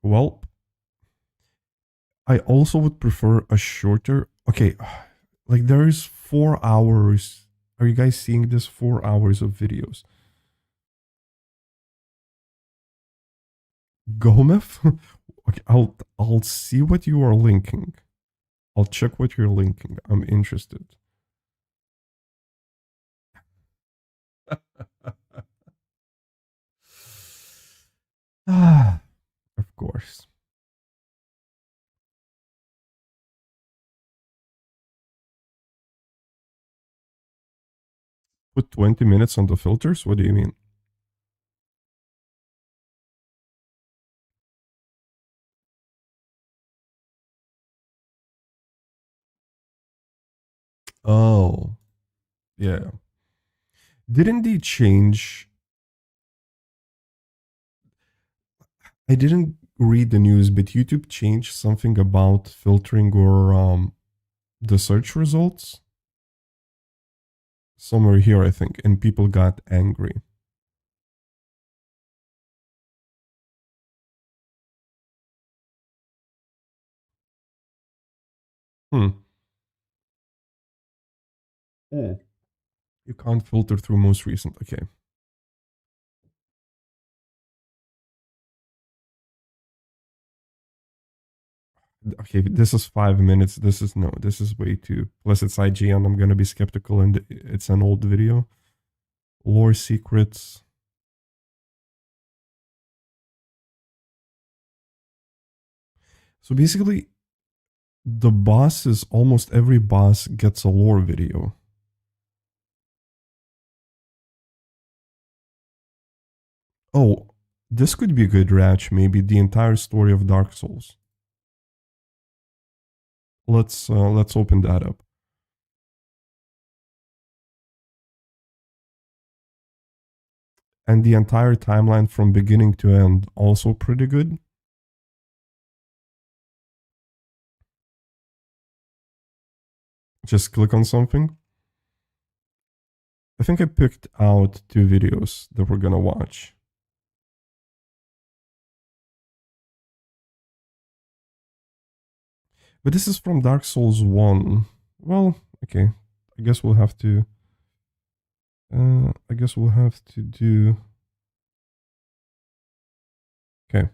Well, I also would prefer a shorter, okay, like there is 4 hours. Are you guys seeing this? 4 hours of videos. Gomef? Okay, I'll see what you are linking. I'll check what you're linking. I'm interested. Ah, of course. Put 20 minutes on the filters? What do you mean? Oh, yeah. Didn't they change? I didn't read the news, but YouTube changed something about filtering or the search results somewhere here, I think, and people got angry. Hmm. Oh. You can't filter through most recent. Okay. Okay, this is 5 minutes. This is no, this is way too. Plus, it's IGN. I'm gonna be skeptical, and it's an old video. Lore secrets. So basically, the bosses, almost every boss gets a lore video. Oh, this could be a good ratch. Maybe the entire story of Dark Souls. Let's open that up. And the entire timeline from beginning to end, also pretty good. Just click on something. I think I picked out 2 videos that we're gonna watch. But this is from Dark Souls 1. Well, okay. I guess we'll have to... do... Okay.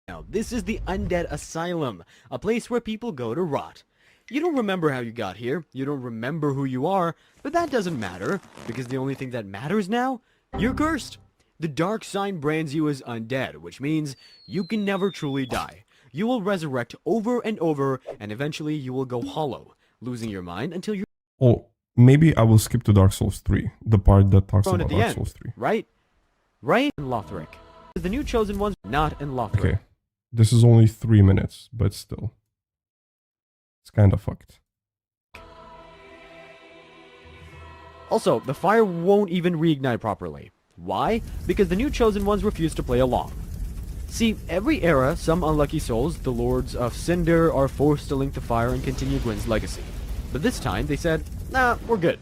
Now, this is the Undead Asylum, a place where people go to rot. You don't remember how you got here, you don't remember who you are, but that doesn't matter, because the only thing that matters now, you're cursed. The dark sign brands you as undead, which means you can never truly die. You will resurrect over and over, and eventually you will go hollow, losing your mind until you're Oh, maybe I will skip to Dark Souls 3, the part that talks thrown about at the Dark end, Souls 3. right? Right in Lothric. The new chosen ones not in Lothric. Okay. This is only 3 minutes, but still. It's kind of fucked. Also, the fire won't even reignite properly. Why? Because the new chosen ones refuse to play along. See, every era, some unlucky souls, the Lords of Cinder, are forced to link the fire and continue Gwyn's legacy. But this time, they said, nah, we're good.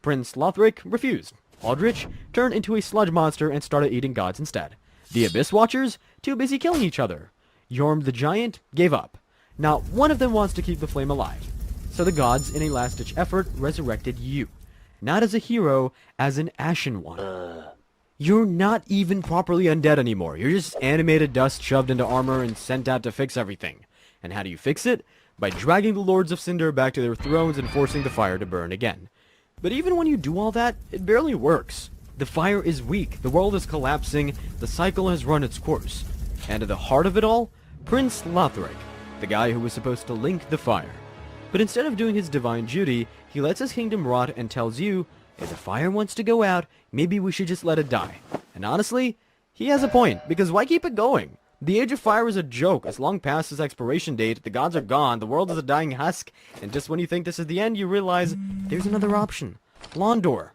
Prince Lothric refused. Aldrich turned into a sludge monster and started eating gods instead. The Abyss Watchers, too busy killing each other. Yorm the Giant gave up. Not one of them wants to keep the flame alive. So the gods, in a last-ditch effort, resurrected you. Not as a hero, as an ashen one. You're not even properly undead anymore. You're just animated dust shoved into armor and sent out to fix everything. And how do you fix it? By dragging the Lords of Cinder back to their thrones and forcing the fire to burn again. But even when you do all that, it barely works. The fire is weak, the world is collapsing, the cycle has run its course. And at the heart of it all, Prince Lothric, the guy who was supposed to link the fire. But instead of doing his divine duty, he lets his kingdom rot and tells you, if the fire wants to go out, maybe we should just let it die. And honestly, he has a point, because why keep it going? The Age of Fire is a joke. It's long past its expiration date, the gods are gone, the world is a dying husk, and just when you think this is the end, you realize there's another option. Londor.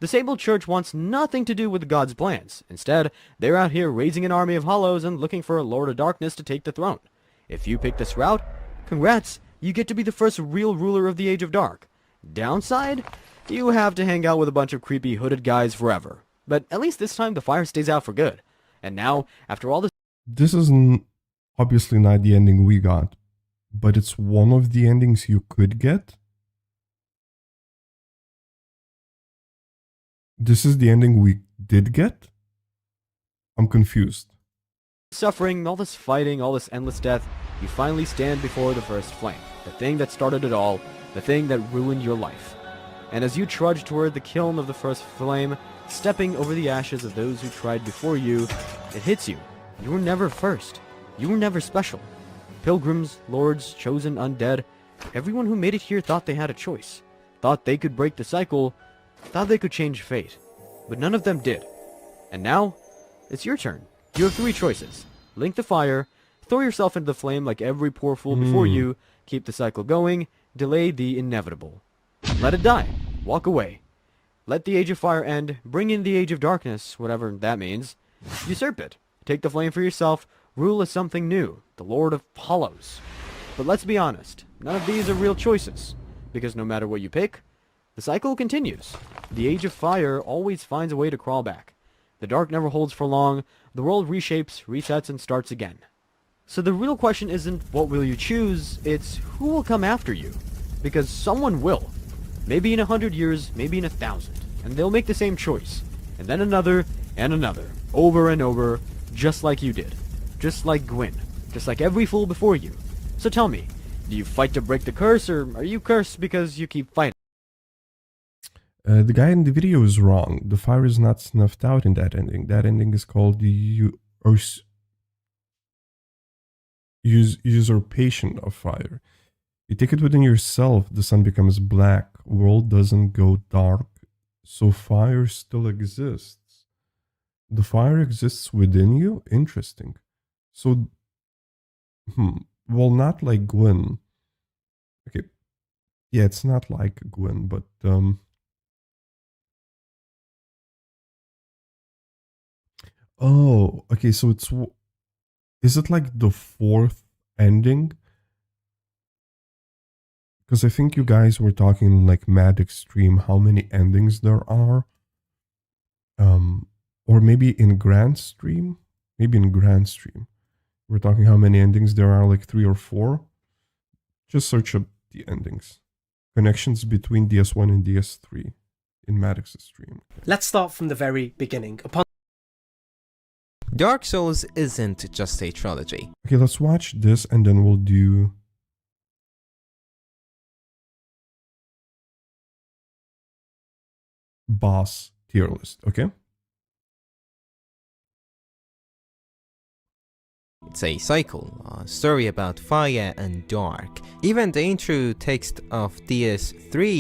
The Sable Church wants nothing to do with God's plans. Instead, they're out here raising an army of hollows and looking for a Lord of Darkness to take the throne. If you pick this route, congrats, you get to be the first real ruler of the Age of Dark. Downside? You have to hang out with a bunch of creepy hooded guys forever. But at least this time the fire stays out for good. And now, after all this... This is obviously not the ending we got, but it's one of the endings you could get. This is the ending we did get? I'm confused. suffering, all this fighting, all this endless death, you finally stand before the first flame. The thing that started it all, the thing that ruined your life. And as you trudge toward the kiln of the first flame, stepping over the ashes of those who tried before you, it hits you. You were never first. You were never special. Pilgrims, lords, chosen undead, everyone who made it here thought they had a choice. Thought they could break the cycle, thought they could change fate. But none of them did. And now, it's your turn. You have three choices. Link the fire, throw yourself into the flame like every poor fool before you, keep the cycle going, delay the inevitable. Let it die. Walk away. Let the Age of Fire end, bring in the Age of Darkness, whatever that means. Usurp it. Take the flame for yourself, rule as something new, the Lord of Hollows. But let's be honest, none of these are real choices, because no matter what you pick, the cycle continues. The Age of Fire always finds a way to crawl back. The dark never holds for long, the world reshapes, resets, and starts again. So the real question isn't what will you choose, it's who will come after you. Because someone will. Maybe in 100 years, maybe in 1,000. And they'll make the same choice. And then another, and another. Over and over, just like you did. Just like Gwyn. Just like every fool before you. So tell me, do you fight to break the curse, or are you cursed because you keep fighting? The guy in the video is wrong. The fire is not snuffed out in that ending. That ending is called the usurpation of fire. You take it within yourself, the sun becomes black, world doesn't go dark, so fire still exists. The fire exists within you? Interesting. So, well, not like Gwyn. Okay, yeah, it's not like Gwyn, but, oh, okay, so is it like the fourth ending? Because I think you guys were talking like mad extreme, how many endings there are. Or maybe in Grand Stream? Maybe in Grand Stream. We're talking how many endings there are, like 3 or 4. Just search up the endings. Connections between DS1 and DS3 in Maddox's stream. Let's start from the very beginning. Upon Dark Souls isn't just a trilogy. Okay, let's watch this and then we'll do boss tier list, okay? It's a cycle, a story about fire and dark. Even the intro text of DS3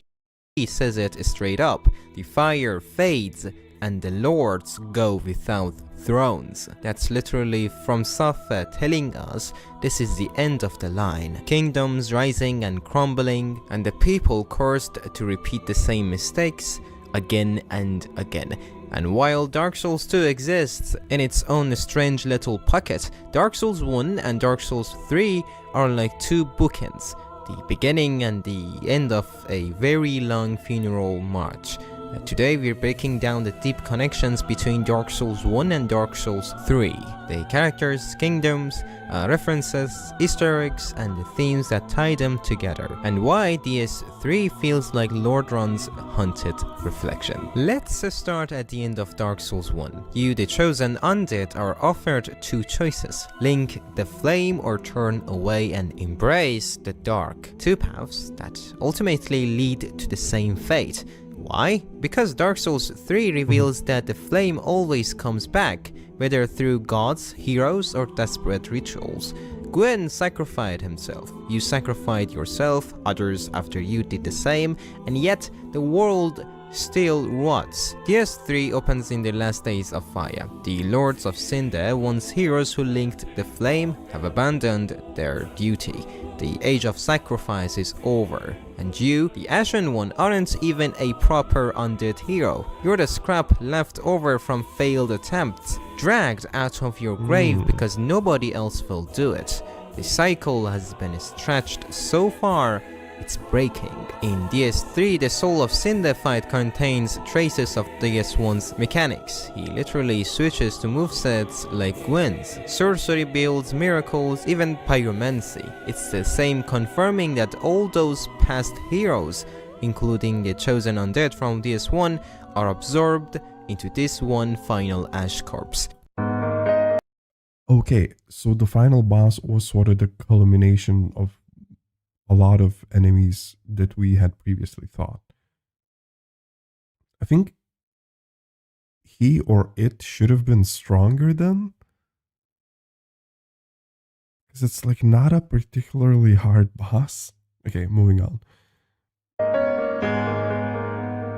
says it straight up. The fire fades and the lords go without thrones. That's literally from Safa telling us this is the end of the line. Kingdoms rising and crumbling, and the people cursed to repeat the same mistakes again and again. And while Dark Souls 2 exists in its own strange little pocket, Dark Souls 1 and Dark Souls 3 are like two bookends, the beginning and the end of a very long funeral march. Today we're breaking down the deep connections between Dark Souls 1 and Dark Souls 3. The characters, kingdoms, references, Easter eggs, and the themes that tie them together. And why DS3 feels like Lord Ron's haunted reflection. Let's start at the end of Dark Souls 1. You, the chosen undead, are offered two choices. Link the flame or turn away and embrace the dark. Two paths that ultimately lead to the same fate. Why? Because Dark Souls 3 reveals that the flame always comes back, whether through gods, heroes, or desperate rituals. Gwyn sacrificed himself, you sacrificed yourself, others after you did the same, and yet the world still rots. DS3 opens in the last days of Fire. The Lords of Cinder, once heroes who linked the flame, have abandoned their duty. The age of sacrifice is over, and you, the Ashen One, aren't even a proper undead hero. You're the scrap left over from failed attempts, dragged out of your grave because nobody else will do it. The cycle has been stretched so far, it's breaking. In DS3, the Soul of Cinder fight contains traces of DS1's mechanics. He literally switches to movesets like Gwyn's, sorcery builds, miracles, even pyromancy. It's the same, confirming that all those past heroes, including the chosen undead from DS1, are absorbed into this one final Ash Corpse. Okay, so the final boss was sort of the culmination of a lot of enemies that we had previously thought. I think he or it should have been stronger then. Because it's like not a particularly hard boss. Okay, moving on.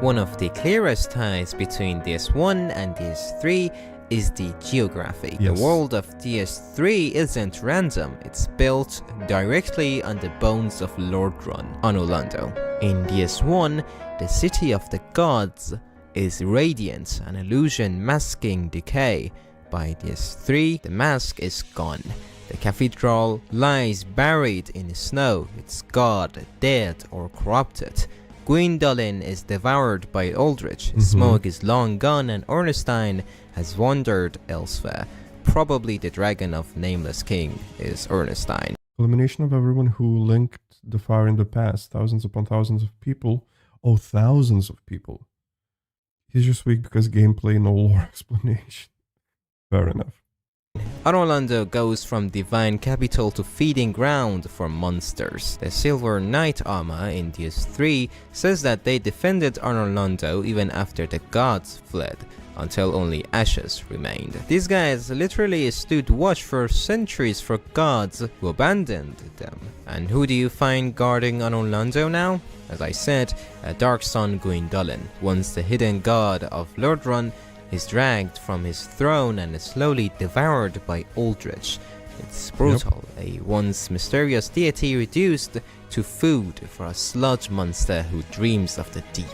One of the clearest ties between DS1 and DS3 is the geography. Yes. The world of DS3 isn't random, it's built directly on the bones of Lord Ron on Orlando. In DS1, the city of the gods is radiant, an illusion masking decay. By DS3, the mask is gone. The cathedral lies buried in snow, its god dead or corrupted. Gwyndolin is devoured by Aldrich, Smoke is long gone, and Ornstein has wandered elsewhere. Probably the dragon of Nameless King is Ornstein. Elimination of everyone who linked the fire in the past. Thousands upon thousands of people Oh, thousands of people. He's just weak because gameplay, no lore explanation. Fair enough. Orlando goes from divine capital to feeding ground for monsters. The Silver Knight armor in DS3 says that they defended Orlando even after the gods fled, until only ashes remained. These guys literally stood watch for centuries for gods who abandoned them. And who do you find guarding Orlando now? As I said, a dark son Gwyndolin, once the hidden god of Lordran, is dragged from his throne and is slowly devoured by Aldrich. It's brutal, a once mysterious deity reduced to food for a sludge monster who dreams of the deep.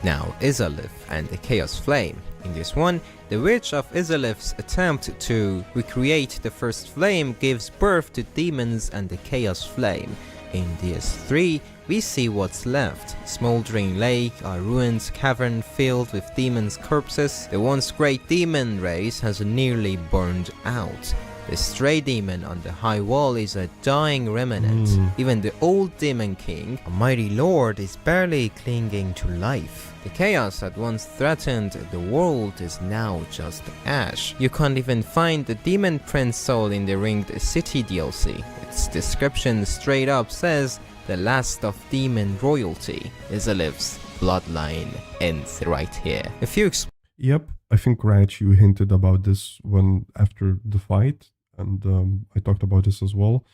Now Izalith and the Chaos Flame. In this one, the witch of Izalith's attempt to recreate the first flame gives birth to demons and the Chaos Flame. In DS3, we see what's left. Smoldering lake, a ruined cavern filled with demons' corpses. The once great demon race has nearly burned out. The stray demon on the high wall is a dying remnant. Even the old demon king, a mighty lord, is barely clinging to life. The chaos that once threatened the world is now just ash. You can't even find the demon prince soul in the Ringed City DLC. Its description straight up says, the last of demon royalty. Izalith's bloodline ends right here. If you Yep, I think Rach, you hinted about this when after the fight, and I talked about this as well,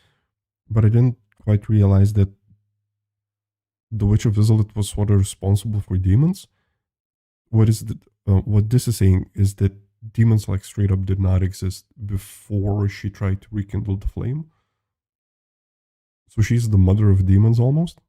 but I didn't quite realize that the Witch of Izalith was sort of responsible for demons. What this is saying is that demons like straight up did not exist before she tried to rekindle the flame. So she's the mother of demons almost.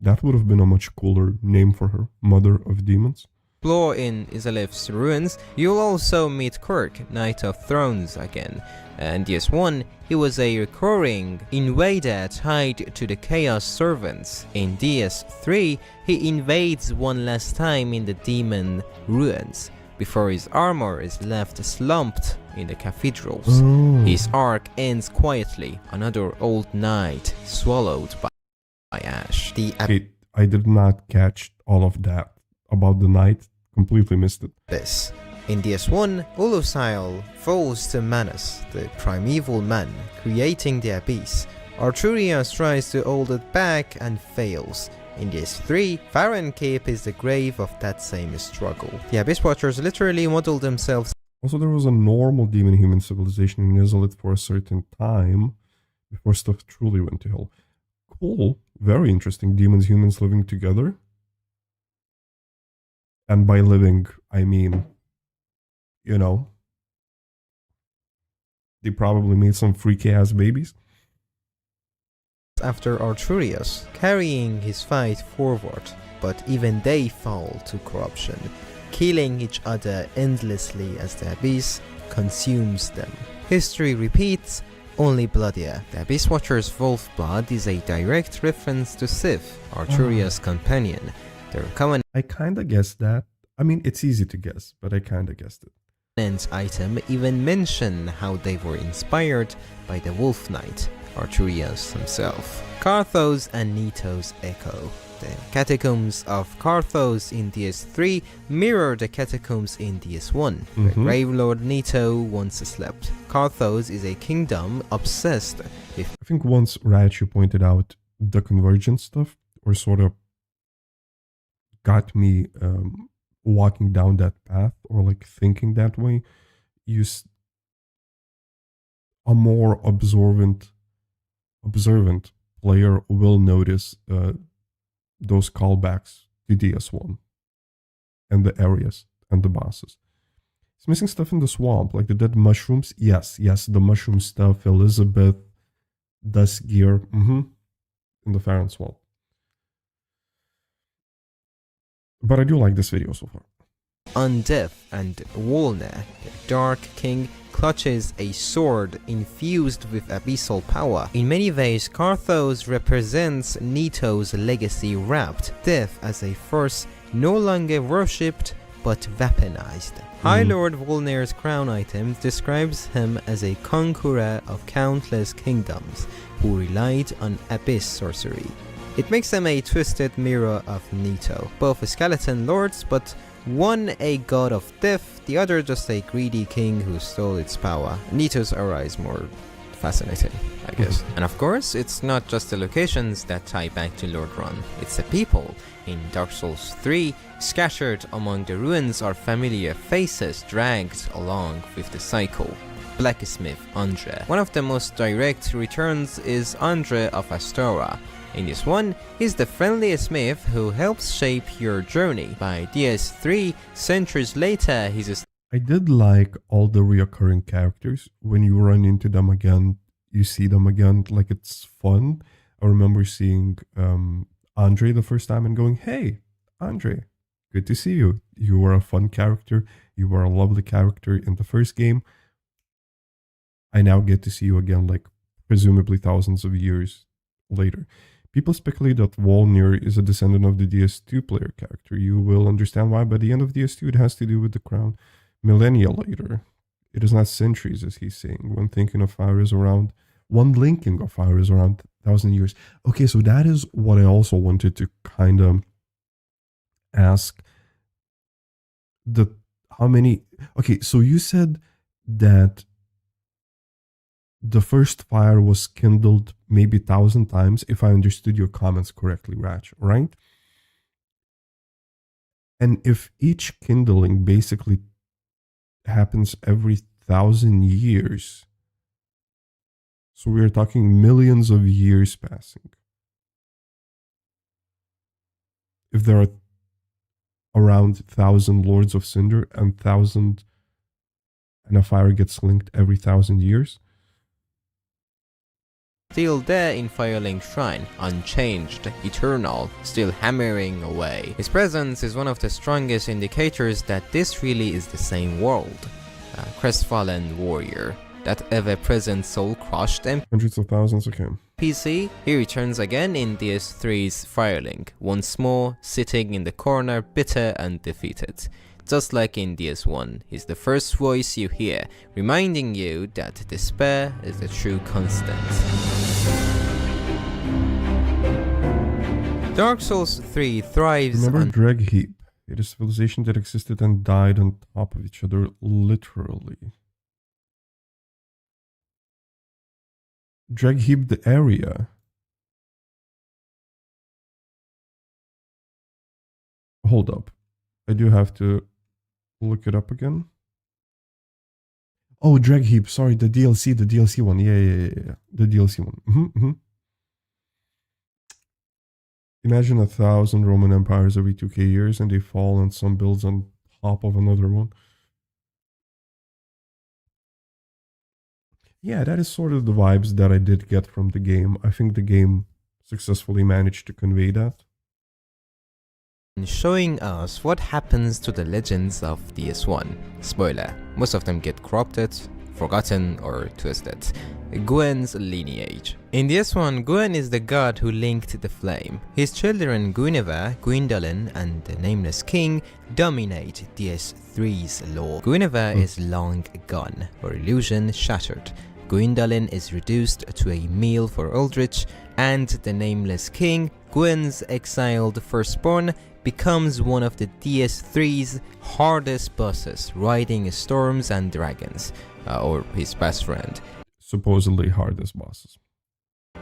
That would have been a much cooler name for her, Mother of Demons. explore in Izalith's ruins, you'll also meet Kirk, Knight of Thrones again. And yes, one, he was a recurring invader tied to the Chaos Servants. In DS3, he invades one last time in the demon ruins, before his armor is left slumped in the cathedrals. His arc ends quietly, another old knight swallowed by ash. I did not catch all of that about the knight, completely missed it. This. In DS1, Ulusail falls to Manus, the primeval man, creating the Abyss. Arturias tries to hold it back and fails. In DS3, Farron Cape is the grave of that same struggle. The Abyss Watchers literally modeled themselves. Also, there was a normal demon-human civilization in Izalith for a certain time, before stuff truly went to hell. Cool. Very interesting. Demons, humans living together. And by living, I mean, you know, they probably made some freaky-ass babies. After Arturias, carrying his fight forward, but even they fall to corruption, killing each other endlessly as the Abyss consumes them. History repeats, only bloodier. The Abyss Watcher's wolf blood is a direct reference to Sif, Arturias' companion. Their common I kinda guessed that. I mean, it's easy to guess, but I kinda guessed it. item even mention how they were inspired by the Wolf Knight, Arturias himself. Karthos and Nito's echo. The catacombs of Karthos in DS3 mirror the catacombs in DS1, where Grave Lord Nito once slept. Karthos is a kingdom obsessed with... I think once Raichu pointed out the convergence stuff, or sort of got me walking down that path, or like thinking that way. A more observant player will notice those callbacks to DS1 and the areas and the bosses. It's missing stuff in the swamp, like the dead mushrooms. Yes, the mushroom stuff. Elizabeth, Dusk Gear, in the Farron swamp. But I do like this video so far. Undeath and Wolner, the Dark King, clutches a sword infused with abyssal power. In many ways, Karthos represents Nito's legacy wrapped, death as a force no longer worshipped but weaponized. High Lord Wolner's crown item describes him as a conqueror of countless kingdoms who relied on abyss sorcery. It makes them a twisted mirror of Nito, both skeleton lords, but one a god of death, the other just a greedy king who stole its power. Nito's aura is more fascinating, I guess. And of course, it's not just the locations that tie back to Lord Ron, it's the people. In Dark Souls 3, scattered among the ruins are familiar faces dragged along with the cycle. Blacksmith Andre. One of the most direct returns is Andre of Astora. In this one, he's the friendly smith who helps shape your journey. By DS3, centuries later, he's a I did like all the reoccurring characters. When you run into them again, you see them again, like it's fun. I remember seeing Andre the first time and going, "Hey, Andre, good to see you. You were a fun character. You were a lovely character in the first game. I now get to see you again, like presumably thousands of years later." People speculate that Volnir is a descendant of the DS2 player character. You will understand why by the end of DS2 it has to do with the crown. Millennia later, it is not centuries, as he's saying. When thinking of fire is around, one linking of fire is around 1,000 years. Okay, so that is what I also wanted to kind of ask. How many? Okay, so you said that the first fire was kindled maybe 1,000 times, if I understood your comments correctly, Rach, right? And if each kindling basically happens every 1,000 years, so we're talking millions of years passing. If there are around 1,000 Lords of Cinder and 1,000 and a fire gets linked every 1,000 years, still there in Firelink Shrine, unchanged, eternal, still hammering away. His presence is one of the strongest indicators that this really is the same world. Crestfallen warrior, that ever-present soul-crushed hundreds of thousands, okay. NPC, he returns again in DS3's Firelink, once more sitting in the corner bitter and defeated. Just like in DS1, he's the first voice you hear, reminding you that despair is the true constant. Dark Souls 3 thrives Remember on Dreg Heap? It is a civilization that existed and died on top of each other, literally. Dreg Heap the area. Hold up. I do have to look it up again. Oh, Dreg Heap. Sorry, the DLC one. Yeah. The DLC one. Imagine 1,000 Roman empires every 2k years and they fall and some builds on top of another one. Yeah, that is sort of the vibes that I did get from the game. I think the game successfully managed to convey that. showing us what happens to the legends of DS1. Spoiler, most of them get corrupted, forgotten, or twisted. Gwen's lineage. In DS1, Gwen is the god who linked the flame. His children Guinevere, Gwyndolin, and the Nameless King dominate DS3's lore. Guinevere is long gone, her illusion shattered. Gwyndolin is reduced to a meal for Aldrich, and the Nameless King, Gwen's exiled firstborn, becomes one of the DS3's hardest bosses, riding storms and dragons, or his best friend. Supposedly hardest bosses.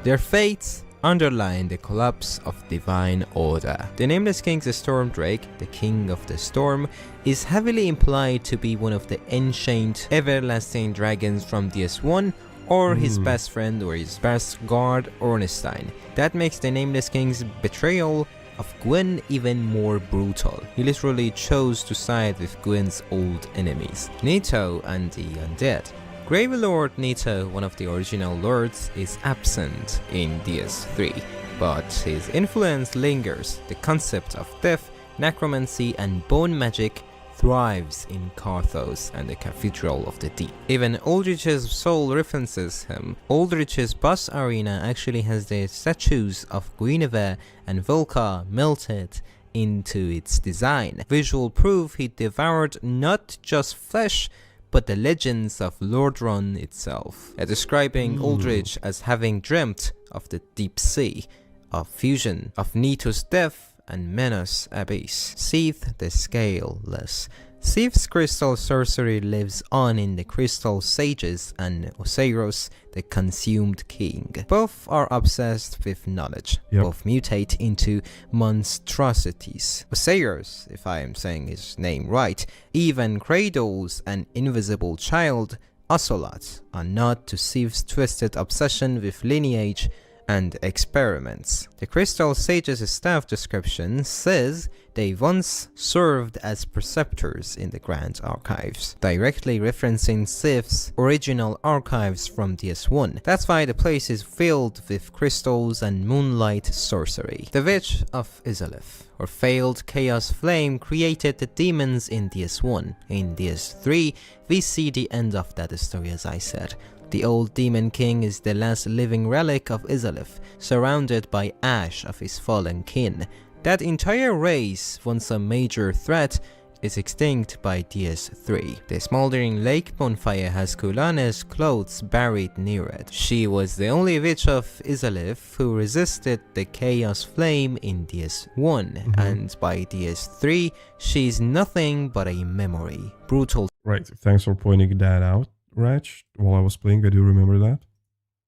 Their fates underline the collapse of divine order. The Nameless King's Storm Drake, the King of the Storm, is heavily implied to be one of the ancient, everlasting dragons from DS1, or his best friend or his best guard, Ornstein. That makes the Nameless King's betrayal of Gwen even more brutal. He literally chose to side with Gwen's old enemies, Nito and the Undead. Gravelord Nito, one of the original lords, is absent in DS3, but his influence lingers. The concept of death, necromancy, and bone magic thrives in Karthos and the Cathedral of the Deep. Even Aldrich's soul references him. Aldrich's boss arena actually has the statues of Guinevere and Volca melted into its design. Visual proof he devoured not just flesh, but the legends of Lordran itself. Describing Aldrich as having dreamt of the deep sea, a fusion of Nito's death and Menos Abyss. Seath the Scaleless. Seath's crystal sorcery lives on in the Crystal Sages and Oseiros, the Consumed King. Both are obsessed with knowledge. Yep. Both mutate into monstrosities. Oseiros, if I am saying his name right, even cradles an invisible child. Ocelots, a nod to Seath's twisted obsession with lineage and experiments. The Crystal Sage's staff description says they once served as preceptors in the Grand Archives, directly referencing Sith's original archives from DS1. That's why the place is filled with crystals and moonlight sorcery. The Witch of Izalith, or failed Chaos Flame, created the demons in DS1. In DS3, we see the end of that story, as I said. The old Demon King is the last living relic of Izalith, surrounded by ash of his fallen kin. That entire race, once a major threat, is extinct by DS3. The smoldering lake bonfire has Kulane's clothes buried near it. She was the only witch of Izalith who resisted the Chaos Flame in DS1, and by DS3, she's nothing but a memory. Brutal Right, thanks for pointing that out, Ratch. While I was playing, I do remember that.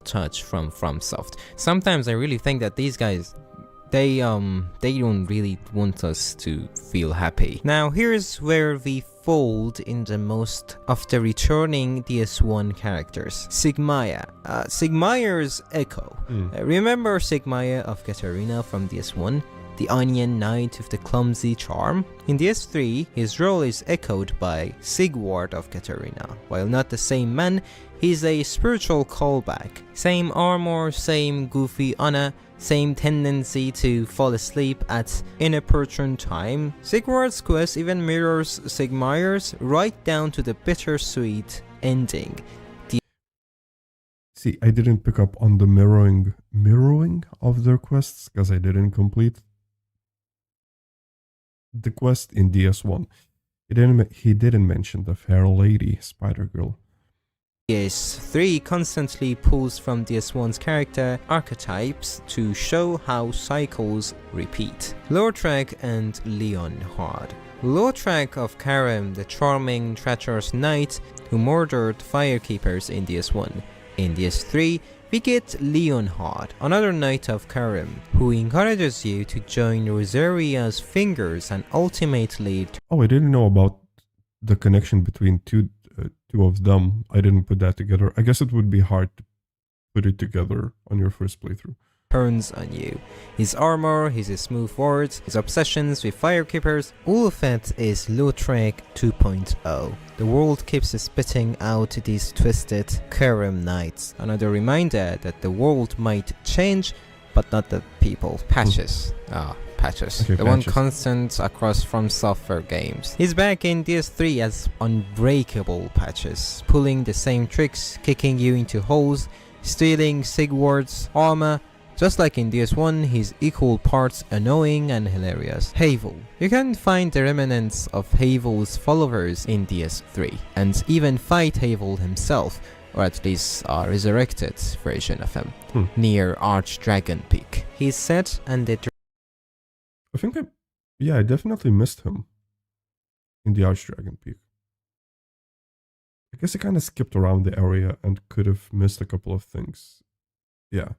touch from FromSoft. Sometimes I really think that these guys, they don't really want us to feel happy. Now here's where we fold in the most of the returning DS1 characters. Sigmaya. Sigmaya's Echo. Remember Sigmaya of Katarina from DS1? The Onion Knight with the clumsy charm? In DS3, his role is echoed by Sigward of Katarina. While not the same man, he's a spiritual callback. Same armor, same goofy Anna, same tendency to fall asleep at inopportune time. Sigward's quest even mirrors Sigmaya's right down to the bittersweet ending. See, I didn't pick up on the mirroring of their quests because I didn't complete the quest in DS1. He didn't mention the fair lady, Spider-Girl. DS3 constantly pulls from DS1's character archetypes to show how cycles repeat. Lortrek and Leonhard. Lortrek of Karim, the charming, treacherous knight who murdered firekeepers in DS1. In DS3, we get Leonhard, another knight of Karim, who encourages you to join Rosaria's fingers and ultimately... Oh, I didn't know about the connection between two of them. I didn't put that together. I guess it would be hard to put it together on your first playthrough. turns on you. His armor, his smooth words, his obsessions with firekeepers, all of it is Lautrec 2.0. The world keeps spitting out these twisted Karim Knights. Another reminder that the world might change, but not the people. Patches. Patches. Okay, the one patches. constant across from software games. He's back in DS3 as unbreakable Patches, pulling the same tricks, kicking you into holes, stealing Sigward's armor. Just like in DS1, he's equal parts annoying and hilarious. Havel. You can find the remnants of Havel's followers in DS3, and even fight Havel himself, or at least a resurrected version of him, near Archdragon Peak. He's set and the I think I definitely missed him in the Archdragon Peak. I guess I kind of skipped around the area and could have missed a couple of things. Yeah.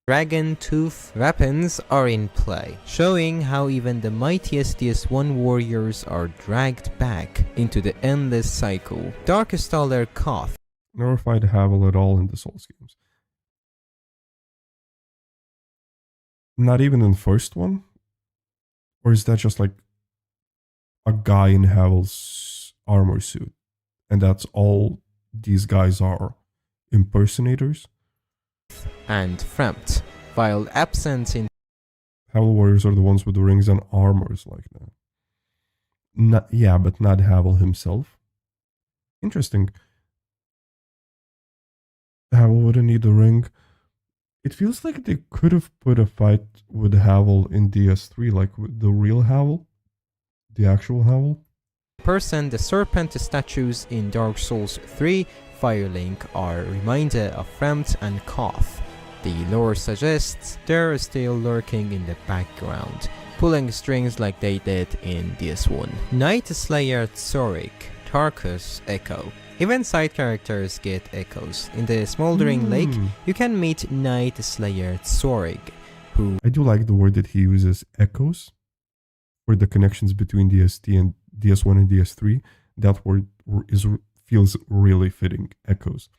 Dragon Tooth weapons are in play, showing how even the mightiest DS1 warriors are dragged back into the endless cycle. Darkestaller Koth. Never fight Havel at all in the Souls games. Not even in the first one? Or is that just like a guy in Havel's armor suit? And that's all these guys are? Impersonators? And Frempt, while absent in Havel warriors are the ones with the rings and armors like that. Yeah, but not Havel himself. Interesting. Havel wouldn't need the ring. It feels like they could have put a fight with Havel in DS3, like with the real Havel. The actual Havel. person, the serpent statues in Dark Souls 3 Firelink are a reminder of Frempt and Koth. The lore suggests they're still lurking in the background, pulling strings like they did in DS1. Night Slayer Zorik, Tarkus Echo. Even side characters get echoes. In the Smoldering Lake, you can meet Night Slayer Zorik, who... I do like the word that he uses, echoes, for the connections between DST and DS1 and DS3. That word feels really fitting, echoes.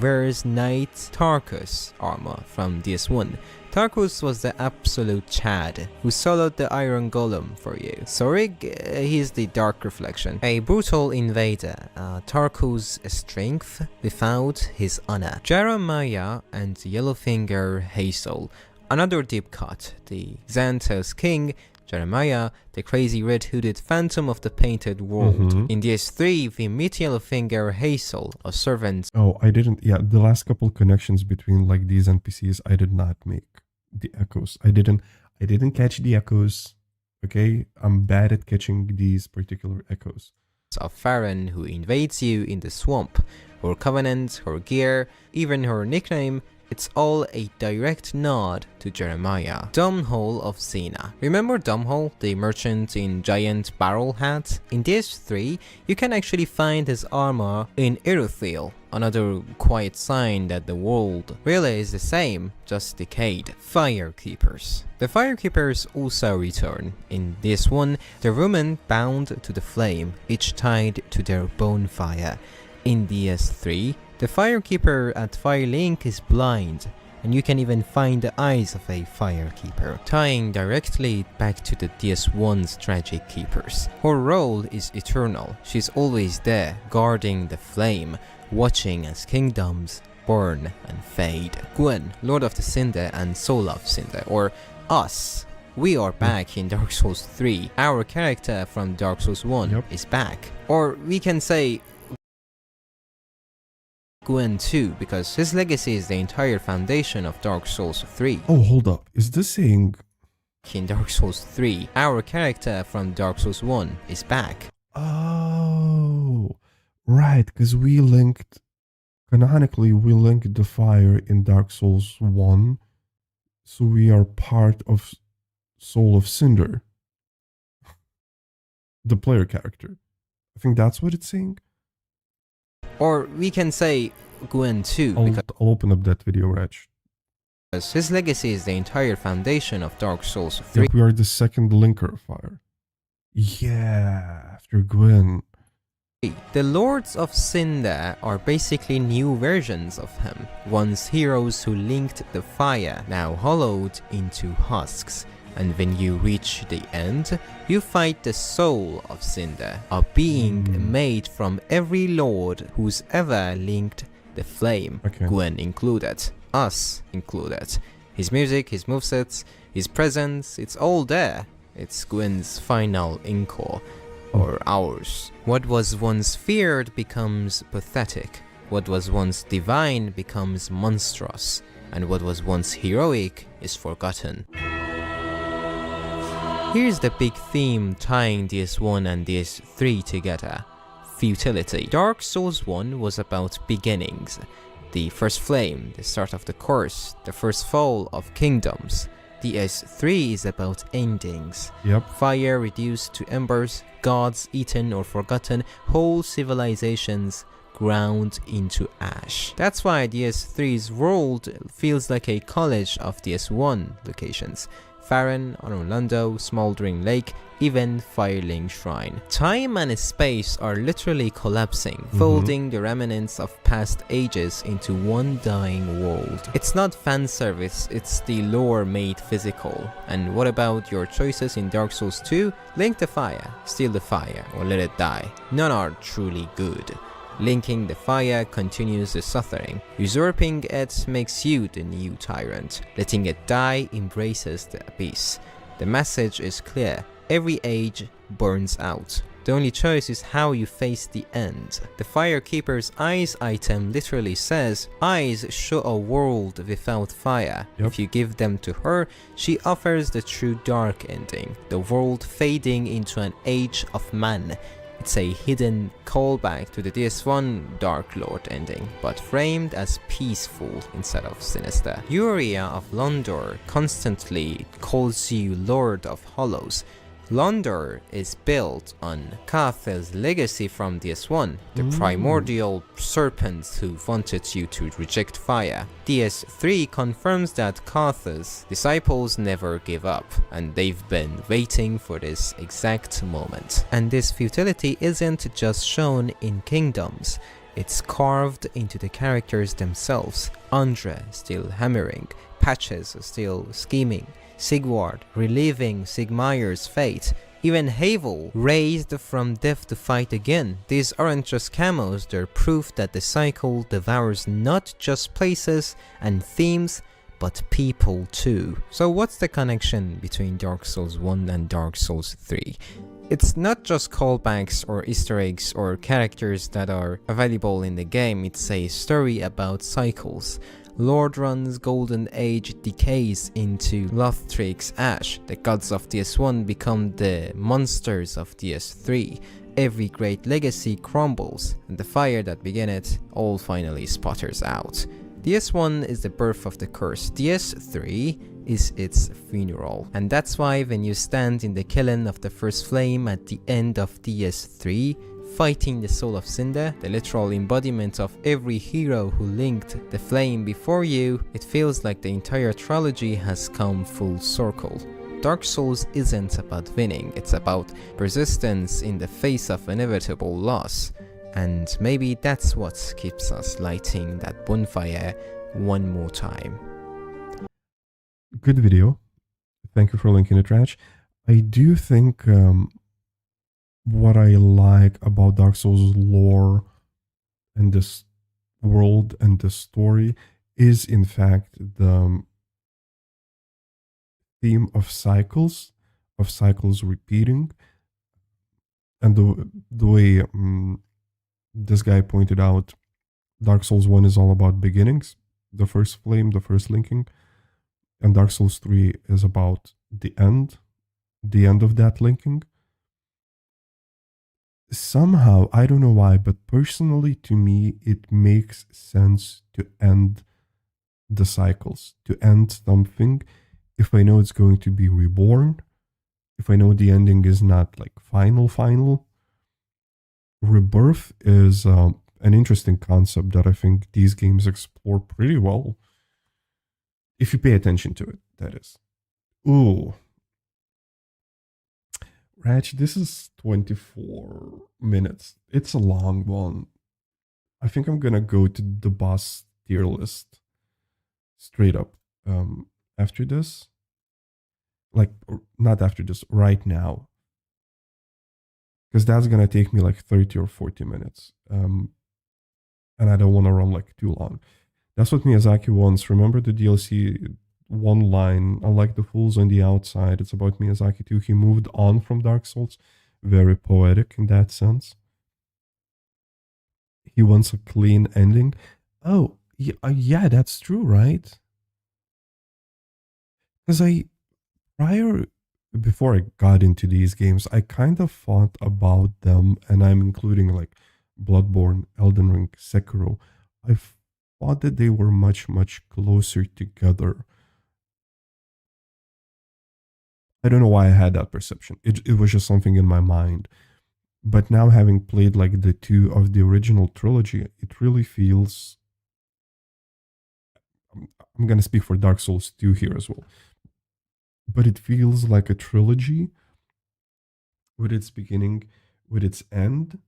wears Knight Tarkus armor from DS1. Tarkus was the absolute Chad who soloed the Iron Golem for you. Zorig, he's the Dark Reflection, a brutal invader, Tarkus' strength without his honor. Jeremiah and Yellowfinger Hazel, another deep cut, the Xanthos King, Jeremiah, the crazy red-hooded phantom of the painted world. In DS3, we meet Yellowfinger Hazel, a servant. Oh, I didn't, yeah, the last couple connections between like these NPCs, I did not make the echoes. I didn't catch the echoes, okay? I'm bad at catching these particular echoes. Of Farron, who invades you in the swamp. Her covenant, her gear, even her nickname, it's all a direct nod to Jeremiah. Dumbhole of Xena. Remember Dumbhole, the merchant in giant barrel hat? In DS3, you can actually find his armor in Irithyll, another quiet sign that the world really is the same, just decayed. Firekeepers. The Firekeepers also return. In this one, the women bound to the flame, each tied to their bonfire. In DS3, the Firekeeper at Firelink is blind, and you can even find the eyes of a Firekeeper, tying directly back to the DS1's tragic keepers. Her role is eternal. She's always there, guarding the flame, watching as kingdoms burn and fade. Gwen, Lord of the Cinder and Soul of Cinder, or us. We are back in Dark Souls 3. Our character from Dark Souls 1 is back. Or we can say Gwen 2, because his legacy is the entire foundation of Dark Souls 3. Oh, hold up. Is this saying... In Dark Souls 3, our character from Dark Souls 1 is back. Oh, right, because we linked... Canonically, we linked the fire in Dark Souls 1, so we are part of Soul of Cinder. The player character. I think that's what it's saying. Or we can say Gwen 2, because I'll open up that video, Reg. his legacy is the entire foundation of Dark Souls 3. Yep, we are the second linker of fire. Yeah, after Gwen. The Lords of Cinder are basically new versions of him, once heroes who linked the fire, now hollowed into husks. And when you reach the end, you fight the Soul of Cinder, a being made from every lord who's ever linked the flame, Gwen included, us included. His music, his movesets, his presence, it's all there. It's Gwen's final encore, or ours. What was once feared becomes pathetic, what was once divine becomes monstrous, and what was once heroic is forgotten. Here's the big theme tying DS1 and DS3 together. Futility. Dark Souls 1 was about beginnings. The first flame, the start of the curse, the first fall of kingdoms. DS3 is about endings. Yep. Fire reduced to embers, gods eaten or forgotten, whole civilizations ground into ash. That's why DS3's world feels like a college of DS1 locations. Farron, Orlando, Smoldering Lake, even Firelink Shrine. Time and space are literally collapsing, folding the remnants of past ages into one dying world. It's not fan service, it's the lore made physical. And what about your choices in Dark Souls 2? Link the fire, steal the fire, or let it die. None are truly good. Linking the fire continues the suffering. Usurping it makes you the new tyrant. Letting it die embraces the abyss. The message is clear. Every age burns out. The only choice is how you face the end. The Firekeeper's Eyes item literally says, eyes show a world without fire. If you give them to her, she offers the true dark ending. The world fading into an age of man. It's a hidden callback to the DS1 Dark Lord ending, but framed as peaceful instead of sinister. Uria of Londor constantly calls you Lord of Hollows. Londor is built on Kathel's legacy from DS1, the primordial serpents who wanted you to reject fire. DS3 confirms that Kathel's disciples never give up, and they've been waiting for this exact moment. And this futility isn't just shown in kingdoms, it's carved into the characters themselves. Andre still hammering, Patches still scheming, Sigward reliving Sigmayr's fate, even Havel raised from death to fight again. These aren't just camos, they're proof that the cycle devours not just places and themes, but people too. So what's the connection between Dark Souls 1 and Dark Souls 3? It's not just callbacks or Easter eggs or characters that are available in the game, it's a story about cycles. Lordran's golden age decays into Lothric's ash. The gods of DS1 become the monsters of DS3. Every great legacy crumbles, and the fire that began it all finally sputters out. DS1 is the birth of the curse. DS3 is its funeral. And that's why when you stand in the kiln of the first flame at the end of DS3, fighting the soul of Cinder, the literal embodiment of every hero who linked the flame before you, it feels like the entire trilogy has come full circle. Dark Souls isn't about winning, it's about persistence in the face of inevitable loss. And maybe that's what keeps us lighting that bonfire one more time. Good video. Thank you for linking it, Raj. I do think what I like about Dark Souls lore and this world and this story is in fact the theme of cycles repeating, and the way this guy pointed out, Dark Souls 1 is all about beginnings, the first flame, the first linking, and Dark Souls 3 is about the end of that linking. Somehow, I don't know why, but personally to me, it makes sense to end the cycles, to end something if I know it's going to be reborn, if I know the ending is not like final. Rebirth is an interesting concept that I think these games explore pretty well. If you pay attention to it, that is. Ooh. Rach, this is 24 minutes. It's a long one. I think I'm gonna go to the boss tier list straight up after this. Like, not after this, right now. Because that's gonna take me like 30 or 40 minutes. And I don't want to run like too long. That's what Miyazaki wants. Remember the DLC one line, unlike the fools on the outside, it's about Miyazaki too. He moved on from Dark Souls. Very poetic in that sense. He wants a clean ending. Oh, yeah, that's true, right? Because before I got into these games, I kind of thought about them, and I'm including like Bloodborne, Elden Ring, Sekiro. I thought that they were much, much closer together. I don't know why I had that perception. It was just something in my mind. But now having played like the two of the original trilogy, it really feels... I'm going to speak for Dark Souls 2 here as well. But it feels like a trilogy with its beginning, with its end.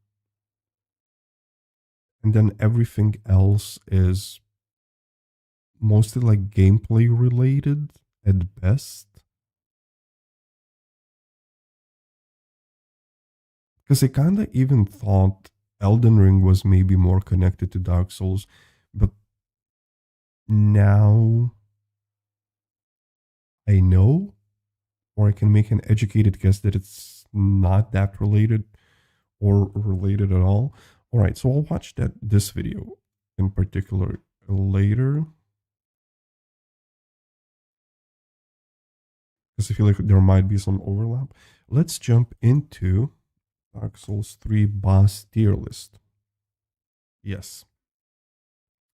And then everything else is mostly like gameplay related at best. Because I kind of even thought Elden Ring was maybe more connected to Dark Souls, but now I know, or I can make an educated guess that it's not that related or related at all. All right, so I'll watch this video in particular later, because I feel like there might be some overlap. Let's jump into Dark Souls 3 boss tier list. Yes.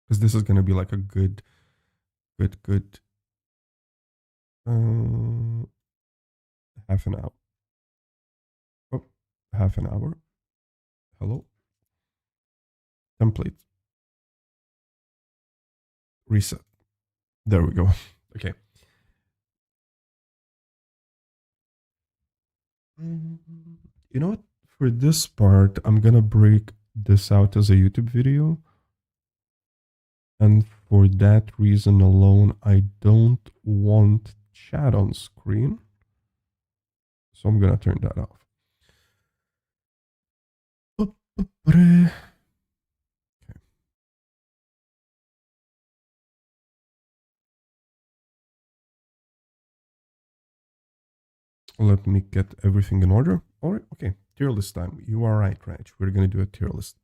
Because this is going to be like a good uh, half an hour. Oh, half an hour. Hello. Template. Reset. There we go. Okay. You know what? For this part, I'm gonna break this out as a YouTube video. And for that reason alone, I don't want chat on screen. So I'm gonna turn that off. Okay. Let me get everything in order. All right, okay. Tier list time. You are right, Raj. We're gonna do a tier list.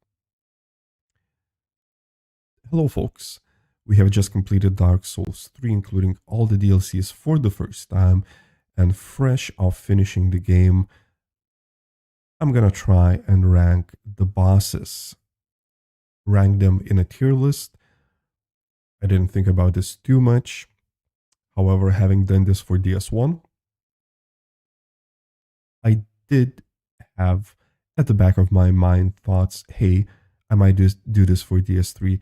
Hello, folks. We have just completed Dark Souls 3, including all the DLCs for the first time, and fresh off finishing the game, I'm gonna try and rank the bosses, rank them in a tier list. I didn't think about this too much. However, having done this for DS1, I did have at the back of my mind thoughts, hey, I might do this for DS3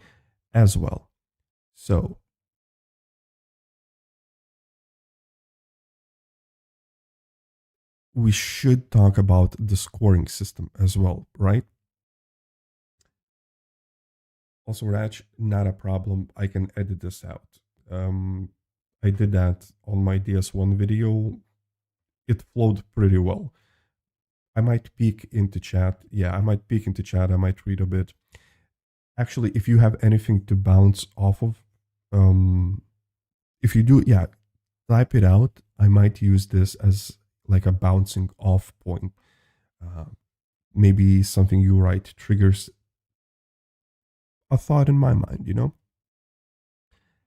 as well. So, we should talk about the scoring system as well, right? Also, Raj, not a problem. I can edit this out. I did that on my DS1 video. It flowed pretty well. I might peek into chat. Yeah, I might peek into chat. I might read a bit. Actually, if you have anything to bounce off of, if you do, yeah, type it out. I might use this as like a bouncing off point. Maybe something you write triggers a thought in my mind, you know?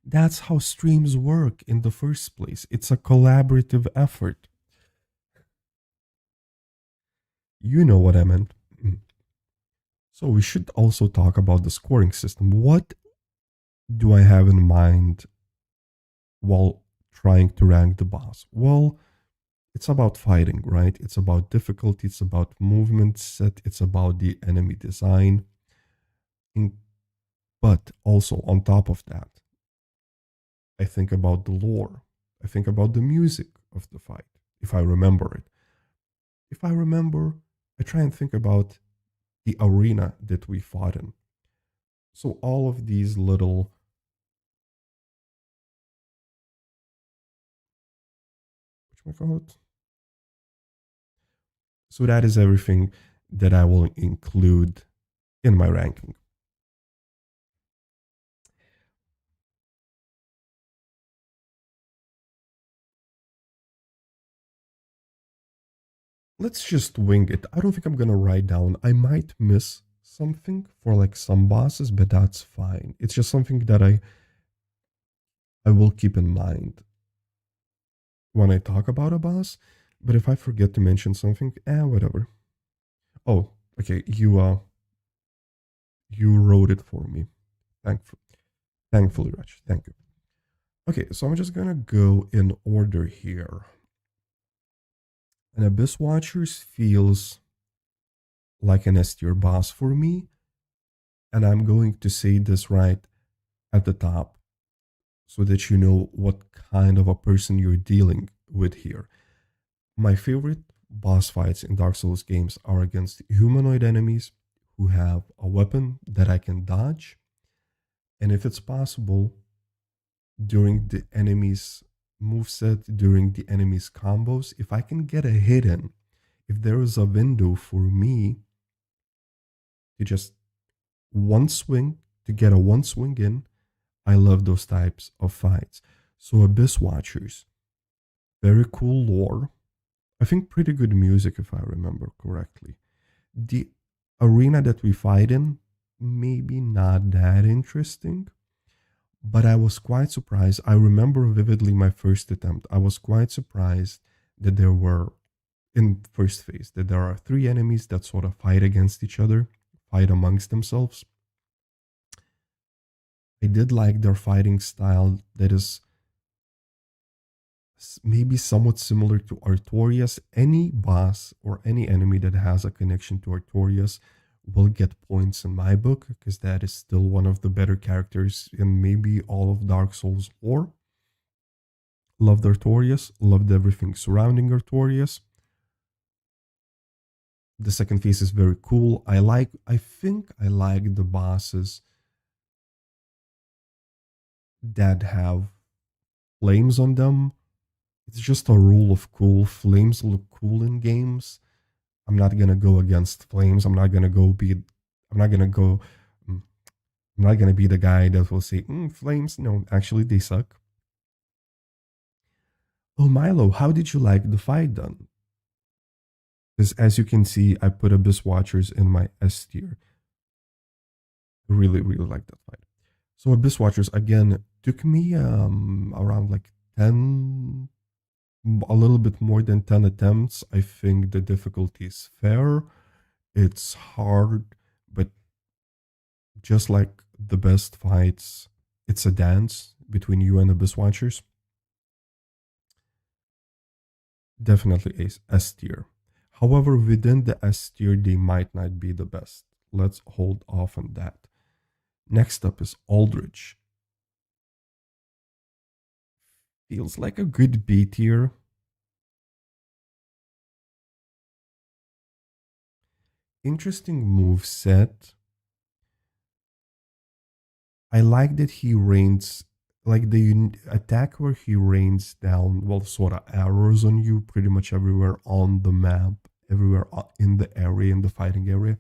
That's how streams work in the first place. It's a collaborative effort. You know what I meant. So we should also talk about the scoring system. What do I have in mind while trying to rank the boss? Well, it's about fighting, right? It's about difficulty, it's about movement set, it's about the enemy design. But also on top of that, I think about the lore. I think about the music of the fight, if I remember it. If I remember, I try and think about the arena that we fought in. So all of these little whatchamacallit? So that is everything that I will include in my ranking. Let's just wing it. I don't think I'm gonna write down. I might miss something for like some bosses, but that's fine. It's just something that I will keep in mind when I talk about a boss. But if I forget to mention something, whatever. Oh, okay. You wrote it for me. Thankfully, Raj. Thank you. Okay, so I'm just gonna go in order here. And Abyss Watchers feels like an S tier boss for me. And I'm going to say this right at the top so that you know what kind of a person you're dealing with here. My favorite boss fights in Dark Souls games are against humanoid enemies who have a weapon that I can dodge. And if it's possible, during the enemy's moveset, during the enemy's combos, if I can get a hit in, if there is a window for me to just one swing, to get a one swing in, I love those types of fights. So Abyss Watchers, very cool lore. I think pretty good music if I remember correctly. The arena that we fight in, maybe not that interesting, but I was quite surprised. I remember vividly my first attempt. I was quite surprised that there were in first phase, that there are three enemies that sort of fight against each other, fight amongst themselves. I did like their fighting style that is maybe somewhat similar to Artorias. Any boss or any enemy that has a connection to Artorias will get points in my book, because that is still one of the better characters in maybe all of Dark Souls lore. Loved Artorias, loved everything surrounding Artorias. The second phase is very cool. I think I like the bosses that have flames on them. It's just a rule of cool. Flames look cool in games. I'm not gonna go against flames. I'm not gonna go. mm, I'm not gonna be the guy that will say, flames. No, actually, they suck. Oh, Milo, how did you like the fight done? Because as you can see, I put Abyss Watchers in my S tier. Really, really like that fight. So Abyss Watchers again took me around like 10, a little bit more than 10 attempts. I think the difficulty is fair. It's hard, but just like the best fights, it's a dance between you and Abyss Watchers. Definitely S tier. However, within the S tier, they might not be the best. Let's hold off on that. Next up is Aldrich. Feels like a good B tier. Interesting move set. I like that he rains, like the attack where he rains down, well, sort of arrows on you pretty much everywhere on the map, everywhere in the area, in the fighting area,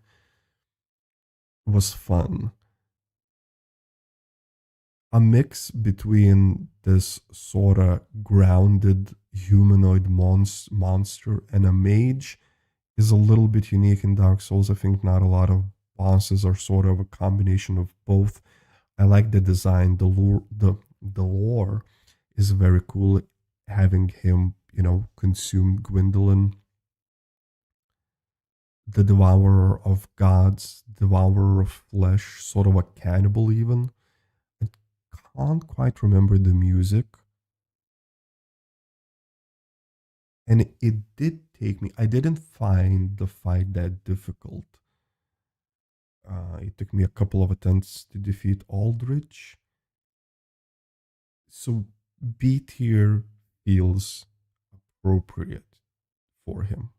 was fun. A mix between this sort of grounded humanoid monster and a mage is a little bit unique in Dark Souls. I think not a lot of bosses are sort of a combination of both. I like the design. The lore is very cool. Having him, consume Gwendolyn, the devourer of gods, devourer of flesh, sort of a cannibal even. I can't quite remember the music. And it did take me, I didn't find the fight that difficult. It took me a couple of attempts to defeat Aldrich. So B tier feels appropriate for him.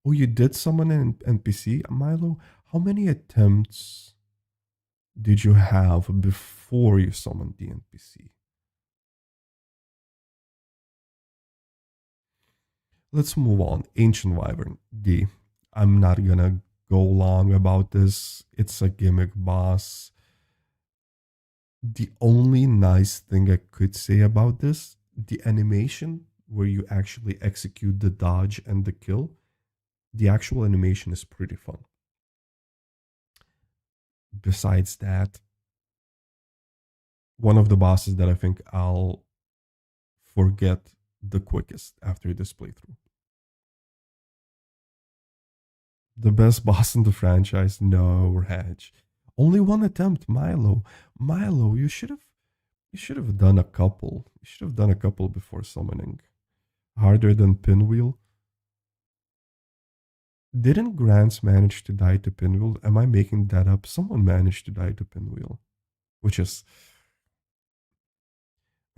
Oh, you did summon an NPC, Milo? How many attempts did you have before you summoned the NPC? Let's move on. Ancient Wyvern D. I'm not gonna go long about this. It's a gimmick boss. The only nice thing I could say about this, the animation where you actually execute the dodge and the kill, the actual animation is pretty fun. Besides that, one of the bosses that I think I'll forget the quickest after this playthrough. The best boss in the franchise? No, Raj. Only one attempt, Milo. Milo, you should have done a couple. You should have done a couple before summoning. Harder than Pinwheel. Didn't Grants manage to die to Pinwheel? Am I making that up? Someone managed to die to Pinwheel. Which is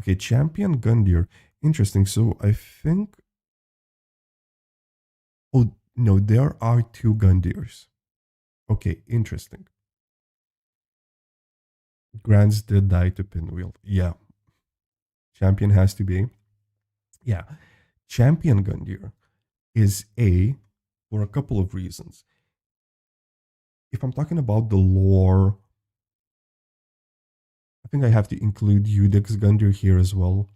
okay, Champion Gundyr. Interesting. So I think, oh no, there are two Gundyrs. Okay, interesting. Grants did die to Pinwheel. Yeah. Champion has to be. Yeah. Champion Gundyr is A for a couple of reasons. If I'm talking about the lore, I think I have to include Udix Gundyr here as well.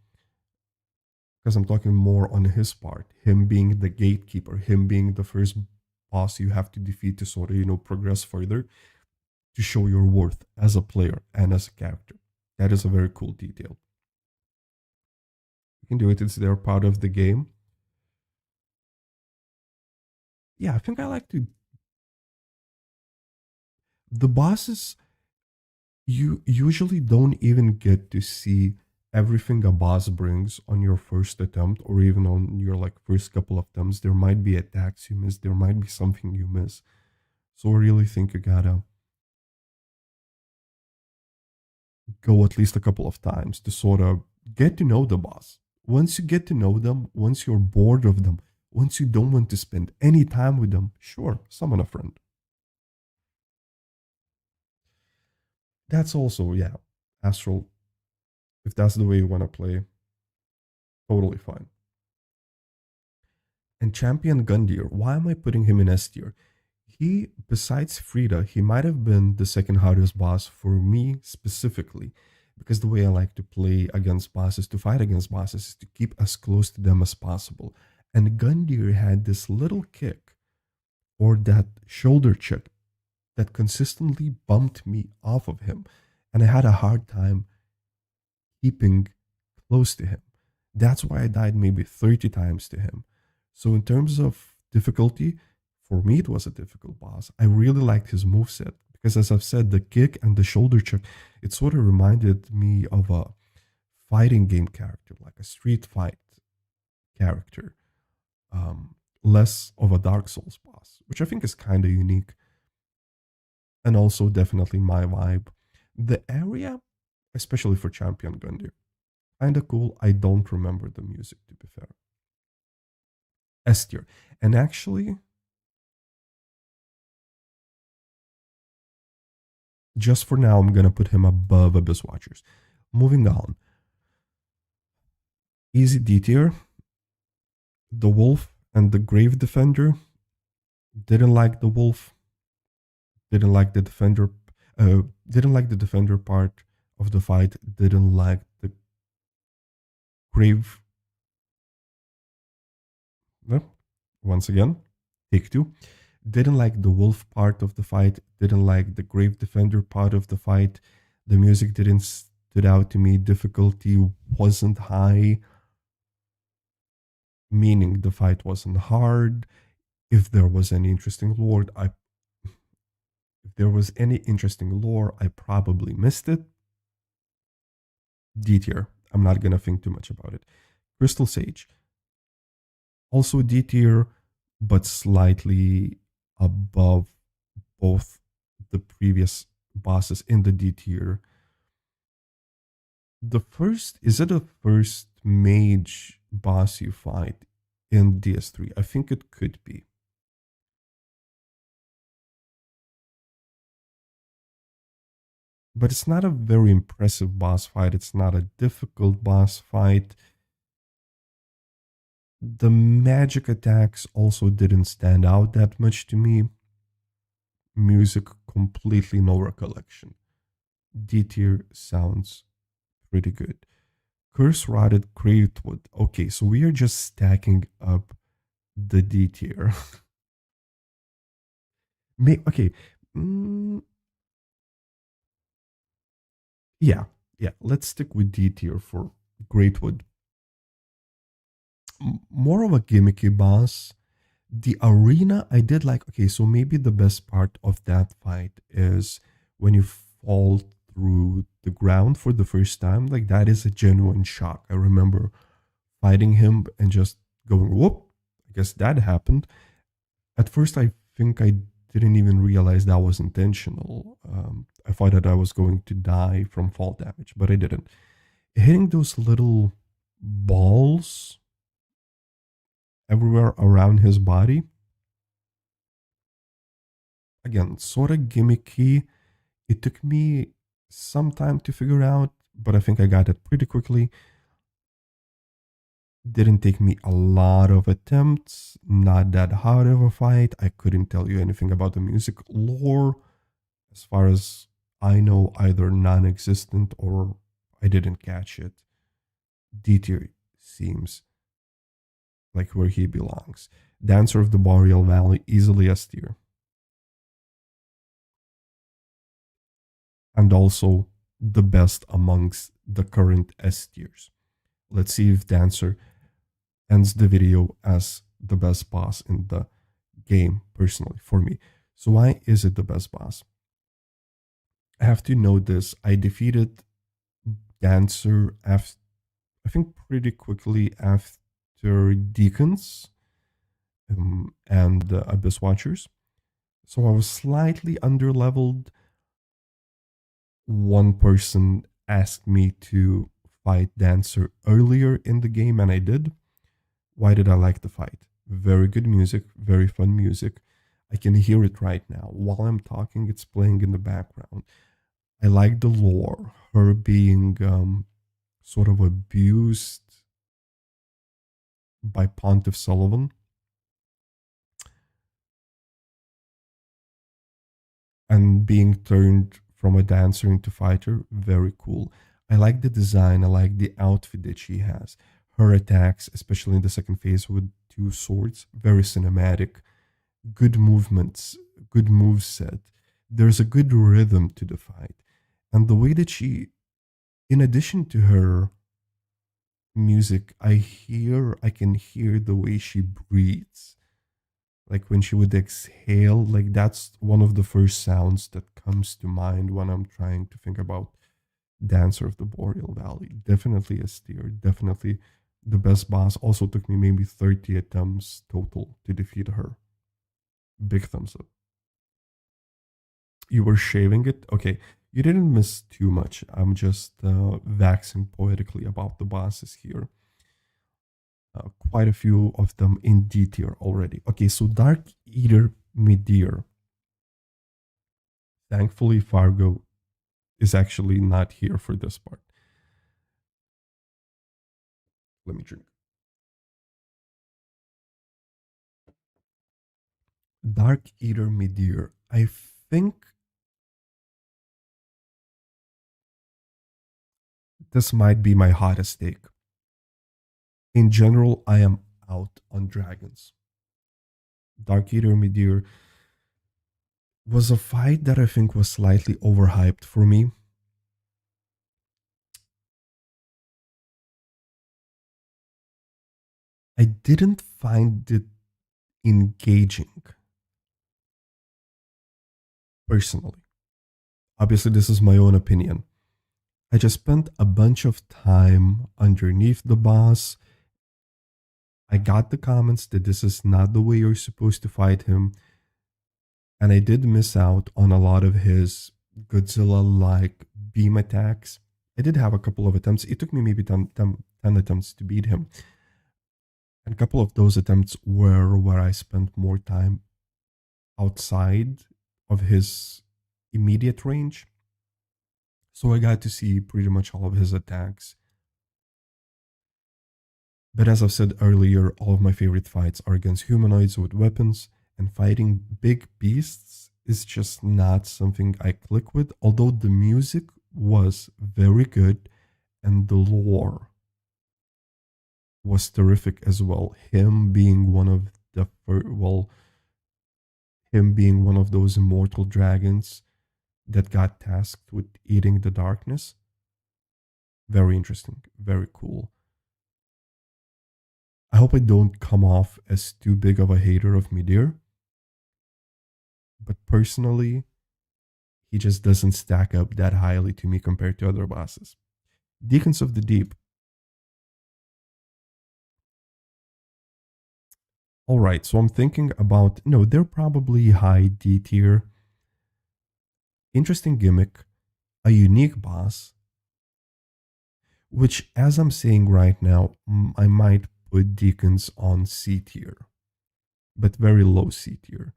Because I'm talking more on his part. Him being the gatekeeper, him being the first boss you have to defeat to sort of, progress further, to show your worth as a player and as a character. That is a very cool detail. You can do it, it's their part of the game. yeah, I think I like to. The bosses, you usually don't even get to see everything a boss brings on your first attempt or even on your like first couple of attempts. There might be attacks you miss, there might be something you miss. So I really think you gotta go at least a couple of times to sort of get to know the boss. Once you get to know them, once you're bored of them, once you don't want to spend any time with them, sure, summon a friend. That's also, yeah, Astral. If that's the way you want to play, totally fine. And Champion Gundyr, why am I putting him in S tier? He, besides Frida, he might have been the second hardest boss for me specifically, because the way I like to play against bosses, to fight against bosses, is to keep as close to them as possible. And Gundyr had this little kick, or that shoulder check, that consistently bumped me off of him. And I had a hard time keeping close to him. That's why I died maybe 30 times to him. So, in terms of difficulty, for me, it was a difficult boss. I really liked his moveset because, as I've said, the kick and the shoulder check, it sort of reminded me of a fighting game character, like a street fight character, less of a Dark Souls boss, which I think is kind of unique and also definitely my vibe. The area, especially for Champion Gundyr, kind of cool. I don't remember the music, to be fair. S tier. And actually, just for now, I'm going to put him above Abyss Watchers. Moving on. Easy D tier. The Wolf and the Grave Defender. Didn't like the Wolf. Didn't like the Defender. Didn't like the Defender part of the fight. Didn't like the Grave. No. Once again, take two. Didn't like the Wolf part of the fight. Didn't like the Grave Defender part of the fight. The music didn't stood out to me. Difficulty wasn't high, meaning the fight wasn't hard. If there was any interesting lore, I probably missed it. D tier. I'm not gonna think too much about it. Crystal Sage. Also D tier, but slightly above both the previous bosses in the D tier. Is it the first mage boss you fight in DS3? I think it could be. But it's not a very impressive boss fight. It's not a difficult boss fight. The magic attacks also didn't stand out that much to me. Music, completely no recollection. D tier sounds pretty good. Curse Rotted Cratewood. Okay, so we are just stacking up the D tier. Okay. Yeah, let's stick with D tier for Greatwood. More of a gimmicky boss. The arena, I did like. Okay, so maybe the best part of that fight is when you fall through the ground for the first time. Like, that is a genuine shock. I remember fighting him and just going, whoop, I guess that happened. At first, I think I didn't even realize that was intentional. I thought that I was going to die from fall damage, but I didn't. Hitting those little balls everywhere around his body, again, sort of gimmicky. It took me some time to figure out, but I think I got it pretty quickly. Didn't take me a lot of attempts, not that hard of a fight. I couldn't tell you anything about the music lore. As far as I know, either non existent or I didn't catch it. D tier seems like where he belongs. Dancer of the Boreal Valley, easily S tier. And also the best amongst the current S tiers. Let's see if Dancer ends the video as the best boss in the game, personally, for me. So why is it the best boss? I have to note this. I defeated Dancer after, I think, pretty quickly after Deacons and Abyss Watchers. So I was slightly underleveled. One person asked me to fight Dancer earlier in the game, and I did. Why did I like the fight? Very good music, very fun music. I can hear it right now. While I'm talking, it's playing in the background. I like the lore, her being sort of abused by Pontiff Sullivan and being turned from a dancer into fighter. Very cool. I like the design. I like the outfit that she has. Her attacks, especially in the second phase with two swords, very cinematic. Good movements, good move set. There's a good rhythm to the fight. And the way that she, in addition to her music, I can hear the way she breathes. Like when she would exhale, like that's one of the first sounds that comes to mind when I'm trying to think about Dancer of the Boreal Valley. Definitely a steer, definitely the best boss. Also took me maybe 30 attempts total to defeat her. Big thumbs up. You were shaving it? Okay, you didn't miss too much. I'm just waxing poetically about the bosses here. Quite a few of them in D tier already. Okay, so Dark Eater Midir. Thankfully, Fargo is actually not here for this part. Let me drink. Dark Eater Midir. I think this might be my hottest take. In general, I am out on dragons. Dark Eater Midir was a fight that I think was slightly overhyped for me. I didn't find it engaging personally. Obviously, this is my own opinion. I just spent a bunch of time underneath the boss. I got the comments that this is not the way you're supposed to fight him. And I did miss out on a lot of his Godzilla like beam attacks. I did have a couple of attempts. It took me maybe 10 attempts to beat him. And a couple of those attempts were where I spent more time outside of his immediate range. So I got to see pretty much all of his attacks. But as I've said earlier, all of my favorite fights are against humanoids with weapons, and fighting big beasts is just not something I click with, although the music was very good and the lore was terrific as well. Him being one of the him being one of those immortal dragons that got tasked with eating the darkness. Very interesting, very cool. I hope I don't come off as too big of a hater of Midir, but personally, he just doesn't stack up that highly to me compared to other bosses. Deacons of the Deep. All right, so I'm thinking about, no, they're probably high D tier. Interesting gimmick, a unique boss, which, as I'm saying right now, I might put Deacons on C tier, but very low C tier.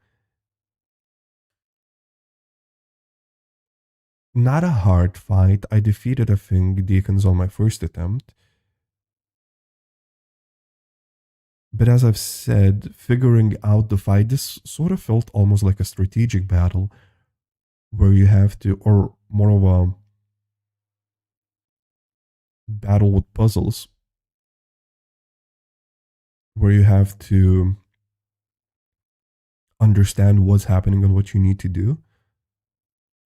Not a hard fight. I defeated, I think, Deacons on my first attempt. But as I've said, figuring out the fight, this sort of felt almost like a strategic battle where you have to, or more of a battle with puzzles, where you have to understand what's happening and what you need to do.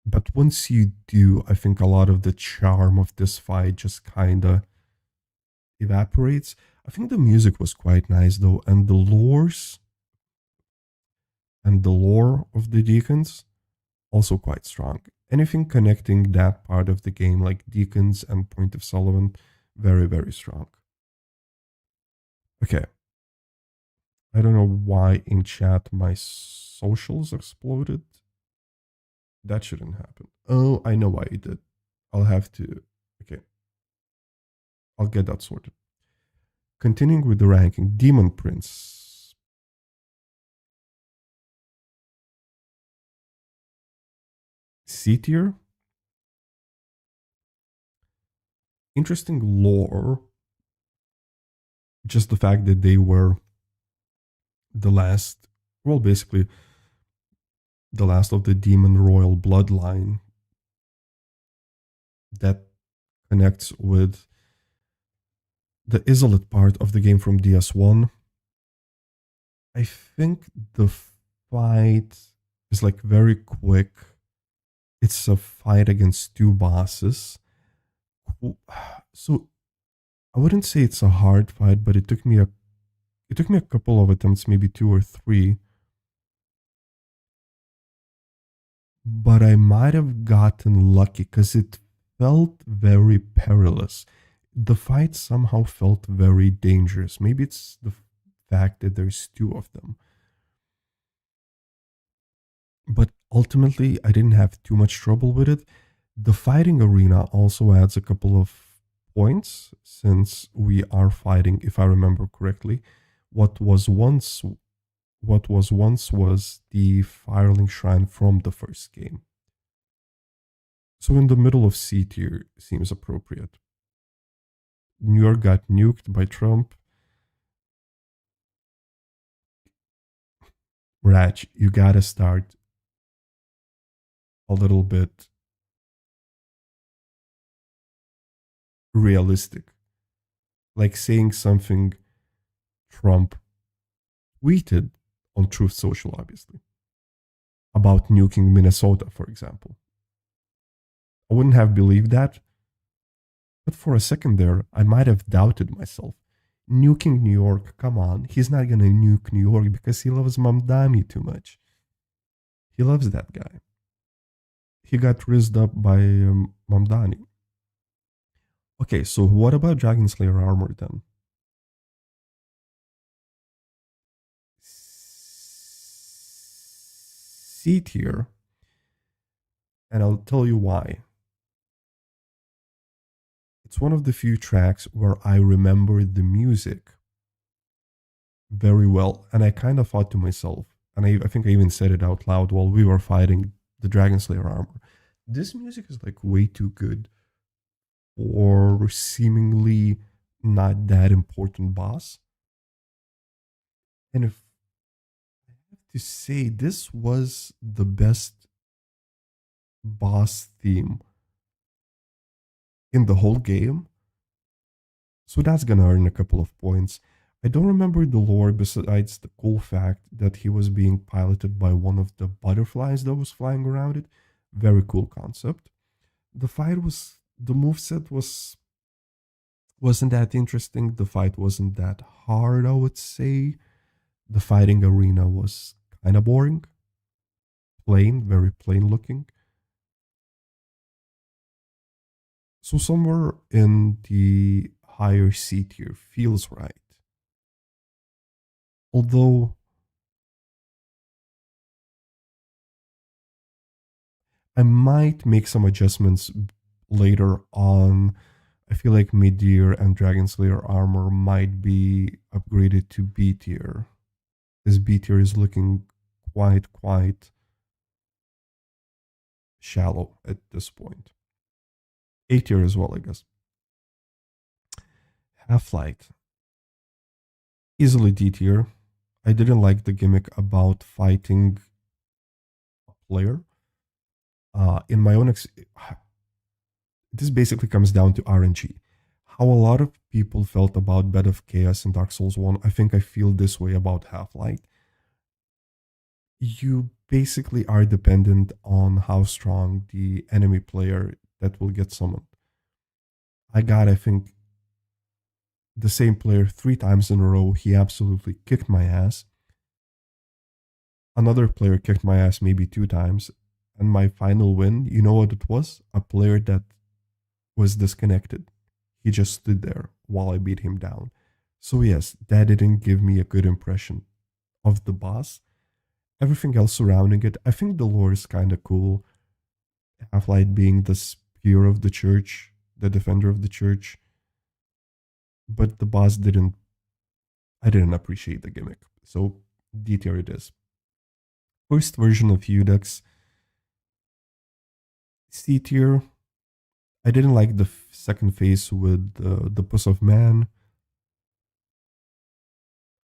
But once you do, I think a lot of the charm of this fight just kind of evaporates. I think the music was quite nice though, and the lores and the lore of the deacons, also quite strong. Anything connecting that part of the game, like deacons and Point of Sullivan, very, very strong. Okay. I don't know why in chat my socials exploded. That shouldn't happen. Oh, I know why it did. I'll have to. Okay. I'll get that sorted. Continuing with the ranking, Demon Prince. C tier. Interesting lore. Just the fact that they were the last, well, basically the last of the demon royal bloodline that connects with the Isolate part of the game from DS1. I think the fight is like very quick. It's a fight against two bosses. So I wouldn't say it's a hard fight, but it took me a couple of attempts, maybe two or three. But I might have gotten lucky because it felt very perilous. The fight somehow felt very dangerous. Maybe it's the fact that there's two of them. But ultimately, I didn't have too much trouble with it. The fighting arena also adds a couple of points since we are fighting, if I remember correctly, what was once was the Firelink Shrine from the first game. So in the middle of C tier seems appropriate. New York got nuked by Trump. Raj, you gotta start a little bit realistic. Like saying something Trump tweeted on Truth Social, obviously, about nuking Minnesota, for example. I wouldn't have believed that, but for a second there, I might have doubted myself. Nuking New York, come on. He's not gonna nuke New York because he loves Mamdani too much. He loves that guy. He got rizzed up by Mamdani. Okay, so what about Dragon Slayer armor then? C tier, and I'll tell you why. It's one of the few tracks where I remember the music very well, and I kind of thought to myself, and I think I even said it out loud while we were fighting the Dragon Slayer armor. This music is like way too good for seemingly not that important boss. And if I have to say, this was the best boss theme in the whole game. So that's gonna earn a couple of points. I don't remember the lore besides the cool fact that he was being piloted by one of the butterflies that was flying around it. Very cool concept. The fight was, the moveset wasn't that interesting. The fight wasn't that hard, I would say. The fighting arena was kind of boring. Plain, very plain looking. So somewhere in the higher C tier feels right. Although I might make some adjustments later on. I feel like mid-tier and Dragon Slayer armor might be upgraded to B tier. This B tier is looking quite shallow at this point. A tier as well, I guess. Half-Light. Easily D tier. I didn't like the gimmick about fighting a player. In my own this basically comes down to RNG. How a lot of people felt about Bed of Chaos in Dark Souls 1, I think I feel this way about Half-Light. You basically are dependent on how strong the enemy player that will get summoned. I think, the same player 3 times in a row. He absolutely kicked my ass. Another player kicked my ass maybe 2 times. And my final win, you know what it was? A player that was disconnected. He just stood there while I beat him down. So, yes, that didn't give me a good impression of the boss. Everything else surrounding it, I think the lore is kind of cool. Half-Light being the spear of the church, the defender of the church. But the boss didn't, I didn't appreciate the gimmick. So, D tier it is. First version of Udix, C tier. I didn't like the second phase with the Puss of Man.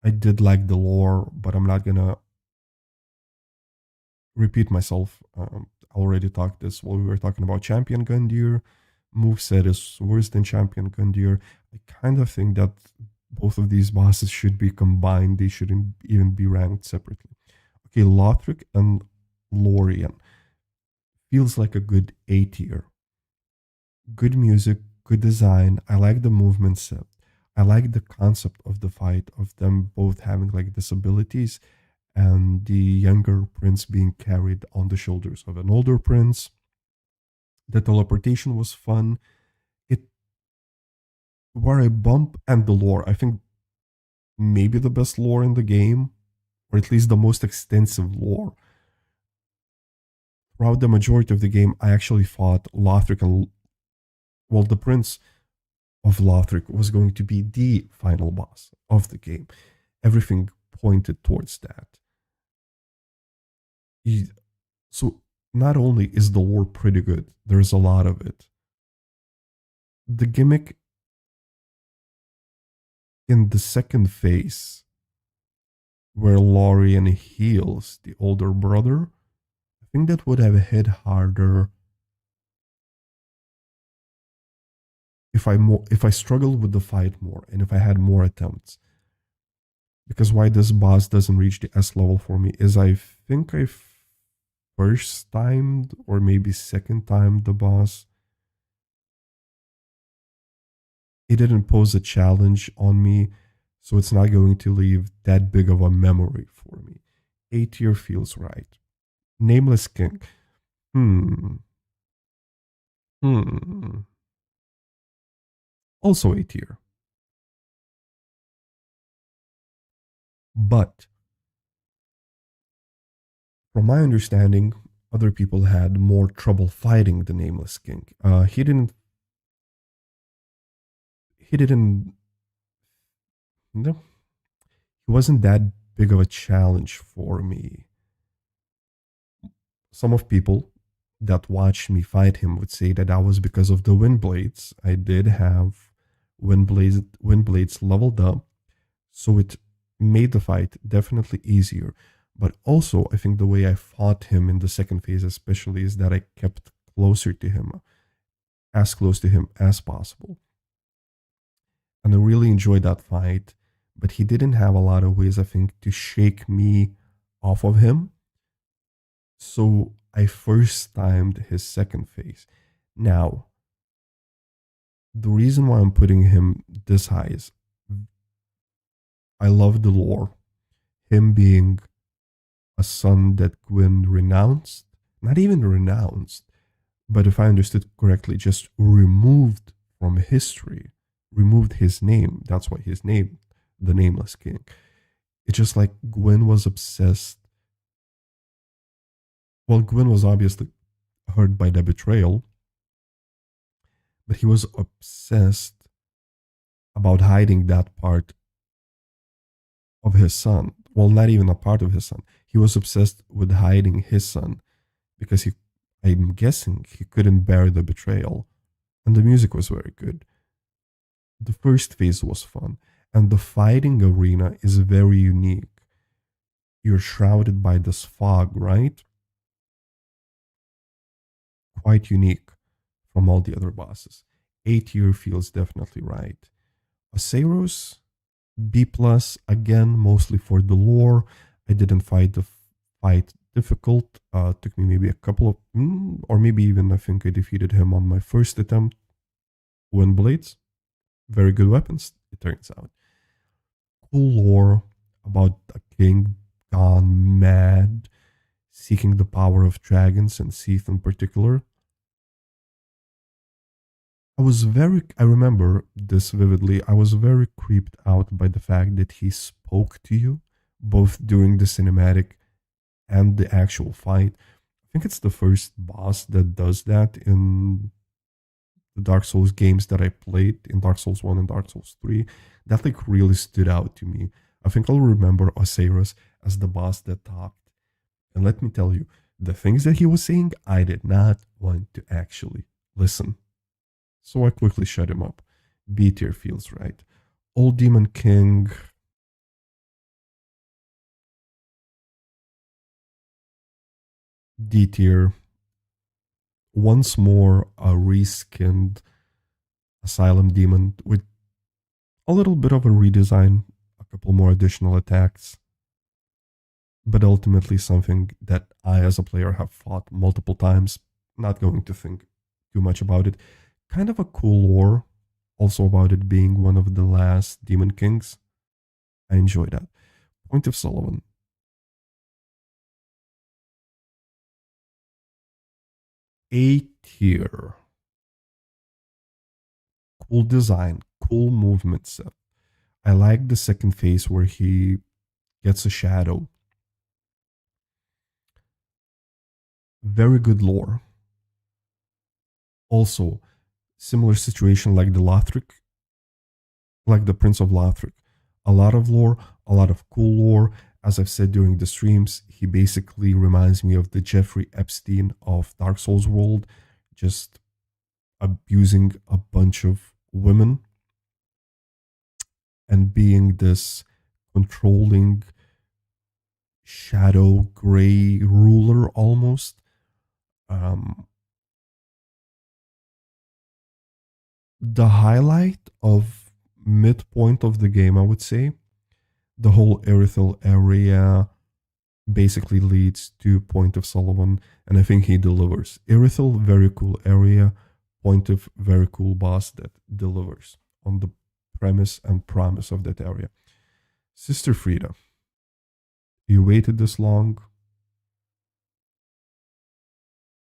I did like the lore, but I'm not gonna repeat myself. I already talked this while we were talking about Champion Gundyr. Moveset is worse than Champion Gundyr. I kind of think that both of these bosses should be combined. They shouldn't even be ranked separately. Okay, Lothric and Lorien feels like a good A tier. Good music, good design. I like the movement set. I like the concept of the fight, of them both having like disabilities and the younger prince being carried on the shoulders of an older prince. The teleportation was fun. It were a bump, and the lore. I think maybe the best lore in the game, or at least the most extensive lore. Throughout the majority of the game, I actually fought Lothric and, well, the prince of Lothric was going to be the final boss of the game. Everything pointed towards that. So not only is the lore pretty good, there's a lot of it. The gimmick in the second phase, where Lorien heals the older brother, I think that would have hit harder if I struggled with the fight more and if I had more attempts. Because why this boss doesn't reach the S level for me is I think I first timed or maybe second timed the boss. It didn't pose a challenge on me, so it's not going to leave that big of a memory for me. A tier feels right. Nameless King. Hmm. Also A tier. But from my understanding, other people had more trouble fighting the Nameless King. He didn't. No, he wasn't that big of a challenge for me. Some of people that watched me fight him would say that was because of the wind blades. I did have wind blades leveled up, so it made the fight definitely easier. But also, I think the way I fought him in the second phase, especially, is that I kept closer to him, as close to him as possible. And I really enjoyed that fight. But he didn't have a lot of ways, I think, to shake me off of him. So I first timed his second phase. Now, the reason why I'm putting him this high is I love the lore. Him being a son that Gwyn renounced, not even renounced, but if I understood correctly, just removed from history, removed his name. That's why his name, the Nameless King. It's just like Gwyn was obsessed. Well, Gwyn was obviously hurt by the betrayal, but he was obsessed about hiding that part of his son. Well, not even a part of his son. He was obsessed with hiding his son because I'm guessing he couldn't bear the betrayal. And the music was very good. The first phase was fun. And the fighting arena is very unique. You're shrouded by this fog, right? Quite unique from all the other bosses. A tier feels definitely right. Aceros, B plus, again, mostly for the lore. I didn't fight the fight difficult. Took me maybe a couple of, or maybe even I think I defeated him on my first attempt. Wind blades, very good weapons, it turns out. Cool lore about a king gone mad seeking the power of dragons and Seath in particular. I remember this vividly. I was very creeped out by the fact that he spoke to you both during the cinematic and the actual fight. I think it's the first boss that does that in the Dark Souls games that I played, in Dark Souls 1 and Dark Souls 3. That like really stood out to me. I think I'll remember Osiris as the boss that talked. And let me tell you, the things that he was saying, I did not want to actually listen. So I quickly shut him up. B tier feels right. Old Demon King. D tier. Once more, a reskinned Asylum Demon with a little bit of a redesign, a couple more additional attacks, but ultimately something that I, as a player, have fought multiple times. Not going to think too much about it. Kind of a cool lore, also about it being one of the last Demon Kings. I enjoy that. Point of Sullivan. A tier. Cool design, cool movement set. I like the second phase where he gets a shadow. Very good lore. Also, similar situation like the Lothric, like the Prince of Lothric. A lot of lore, a lot of cool lore. As I've said during the streams, he basically reminds me of the Jeffrey Epstein of Dark Souls world, just abusing a bunch of women and being this controlling shadow gray ruler almost. The highlight of midpoint of the game, I would say, the whole Erithel area basically leads to Point of Sullivan, and I think he delivers. Erithel, very cool area. Point of, very cool boss that delivers on the premise and promise of that area. Sister Frida, you waited this long.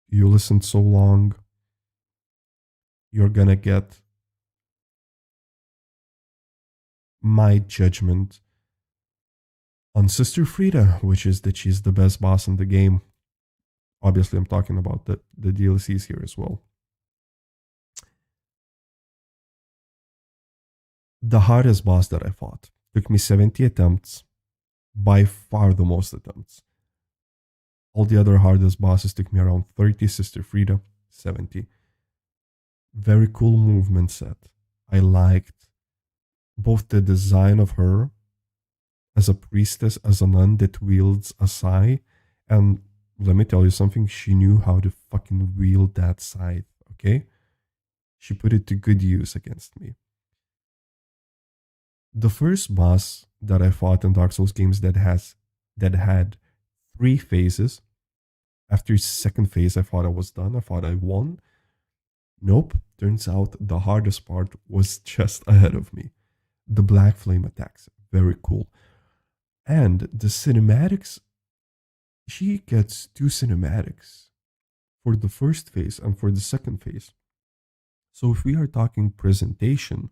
You listened so long. You're gonna get my judgment on Sister Frida, which is that she's the best boss in the game. Obviously, I'm talking about the DLCs here as well. The hardest boss that I fought took me 70 attempts, by far the most attempts. All the other hardest bosses took me around 30, Sister Frida, 70. Very cool movement set. I liked both the design of her as a priestess, as a nun that wields a sai, and let me tell you something, she knew how to fucking wield that scythe, okay? She put it to good use against me. The first boss that I fought in Dark Souls games that had 3 phases. After second phase, I thought I was done. I thought I won. Nope. Turns out the hardest part was just ahead of me. The Black Flame attacks. Very cool. And the cinematics, she gets 2 cinematics for the first phase and for the second phase. So if we are talking presentation,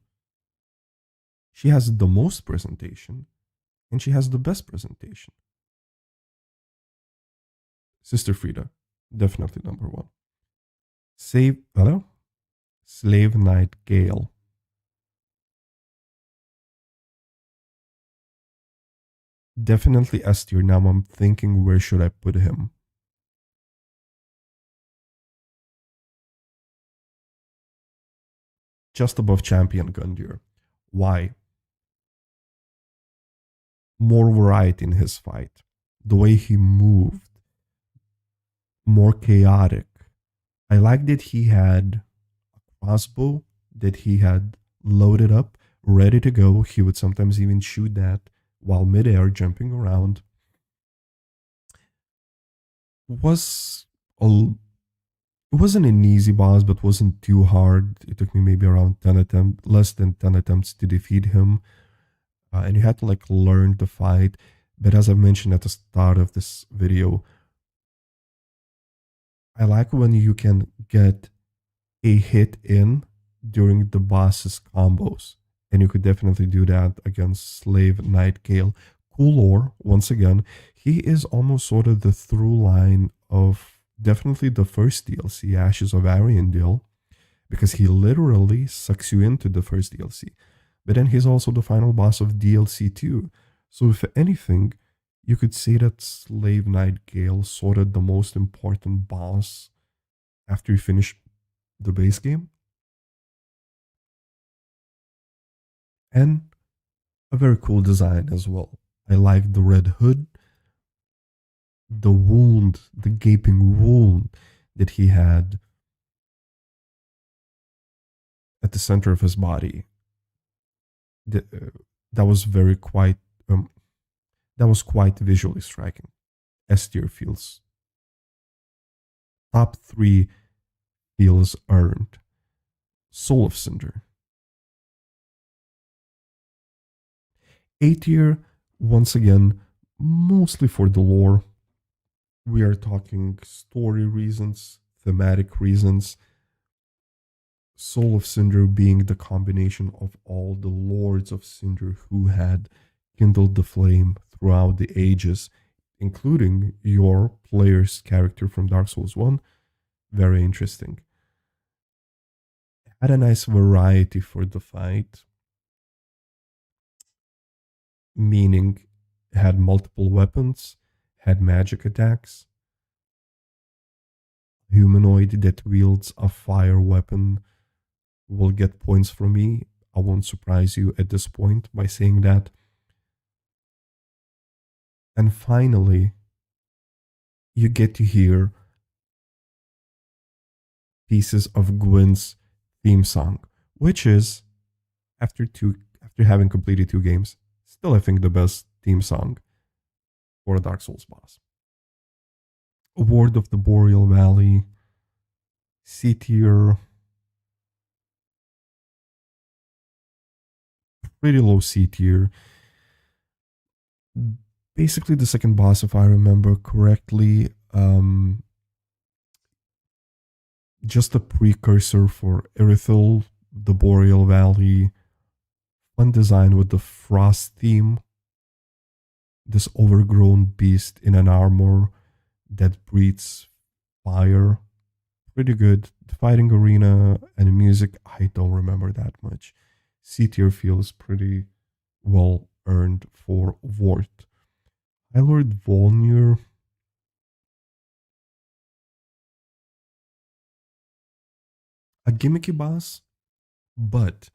she has the most presentation and she has the best presentation. Sister Frida, definitely number 1. Slave Knight Gale. Definitely S tier. Now I'm thinking, where should I put him? Just above Champion Gundyr. Why? More variety in his fight. The way he moved. More chaotic. I like that he had a crossbow that he had loaded up, ready to go. He would sometimes even shoot that while midair, jumping around. It wasn't an easy boss, but wasn't too hard. It took me maybe around less than 10 attempts to defeat him. And you had to like learn to fight. But as I mentioned at the start of this video, I like when you can get a hit in during the boss's combos. And you could definitely do that against Slave Nightgale. Cool lore, once again. He is almost sort of the through line of definitely the first DLC, Ashes of Ariandel, because he literally sucks you into the first DLC. But then he's also the final boss of DLC 2. So if anything, you could say that Slave Nightgale sort of the most important boss after you finish the base game. And a very cool design as well. I like the red hood, the wound, the gaping wound that he had at the center of his body. That was very quite that was quite visually striking. S tier feels top 3 feels earned. Soul of Cinder. A tier, once again, mostly for the lore. We are talking story reasons, thematic reasons. Soul of Cinder being the combination of all the lords of Cinder who had kindled the flame throughout the ages, including your player's character from Dark Souls 1. Very interesting. Had a nice variety for the fight, meaning had multiple weapons, had magic attacks, humanoid that wields a fire weapon will get points from me. I won't surprise you at this point by saying that. And finally, you get to hear pieces of Gwyn's theme song, which is after having completed 2 games, still I think the best theme song for a Dark Souls boss. Award of the Boreal Valley, C tier, pretty low C tier. Basically, the second boss, if I remember correctly, just a precursor for Irithil, the Boreal Valley. Fun design with the frost theme. This overgrown beast in an armor that breathes fire. Pretty good. The fighting arena and music, I don't remember that much. C tier feels pretty well earned for Vort. High Lord Volnir. A gimmicky boss, but